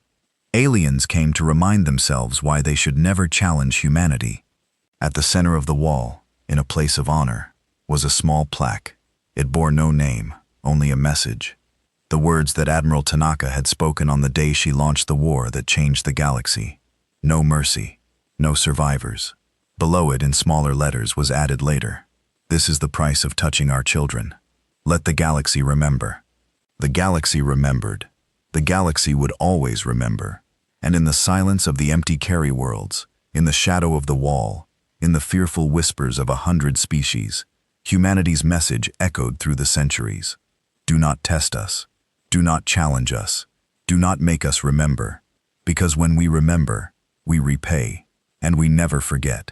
Aliens came to remind themselves why they should never challenge humanity. At the center of the wall, in a place of honor, was a small plaque. It bore no name, only a message. The words that Admiral Tanaka had spoken on the day she launched the war that changed the galaxy. No mercy, no survivors. Below it, in smaller letters, was added later: "This is the price of touching our children. Let the galaxy remember." The galaxy remembered. The galaxy would always remember. And in the silence of the empty carry worlds, in the shadow of the wall, in the fearful whispers of 100 species, humanity's message echoed through the centuries. Do not test us. Do not challenge us. Do not make us remember. Because when we remember, we repay, and we never forget.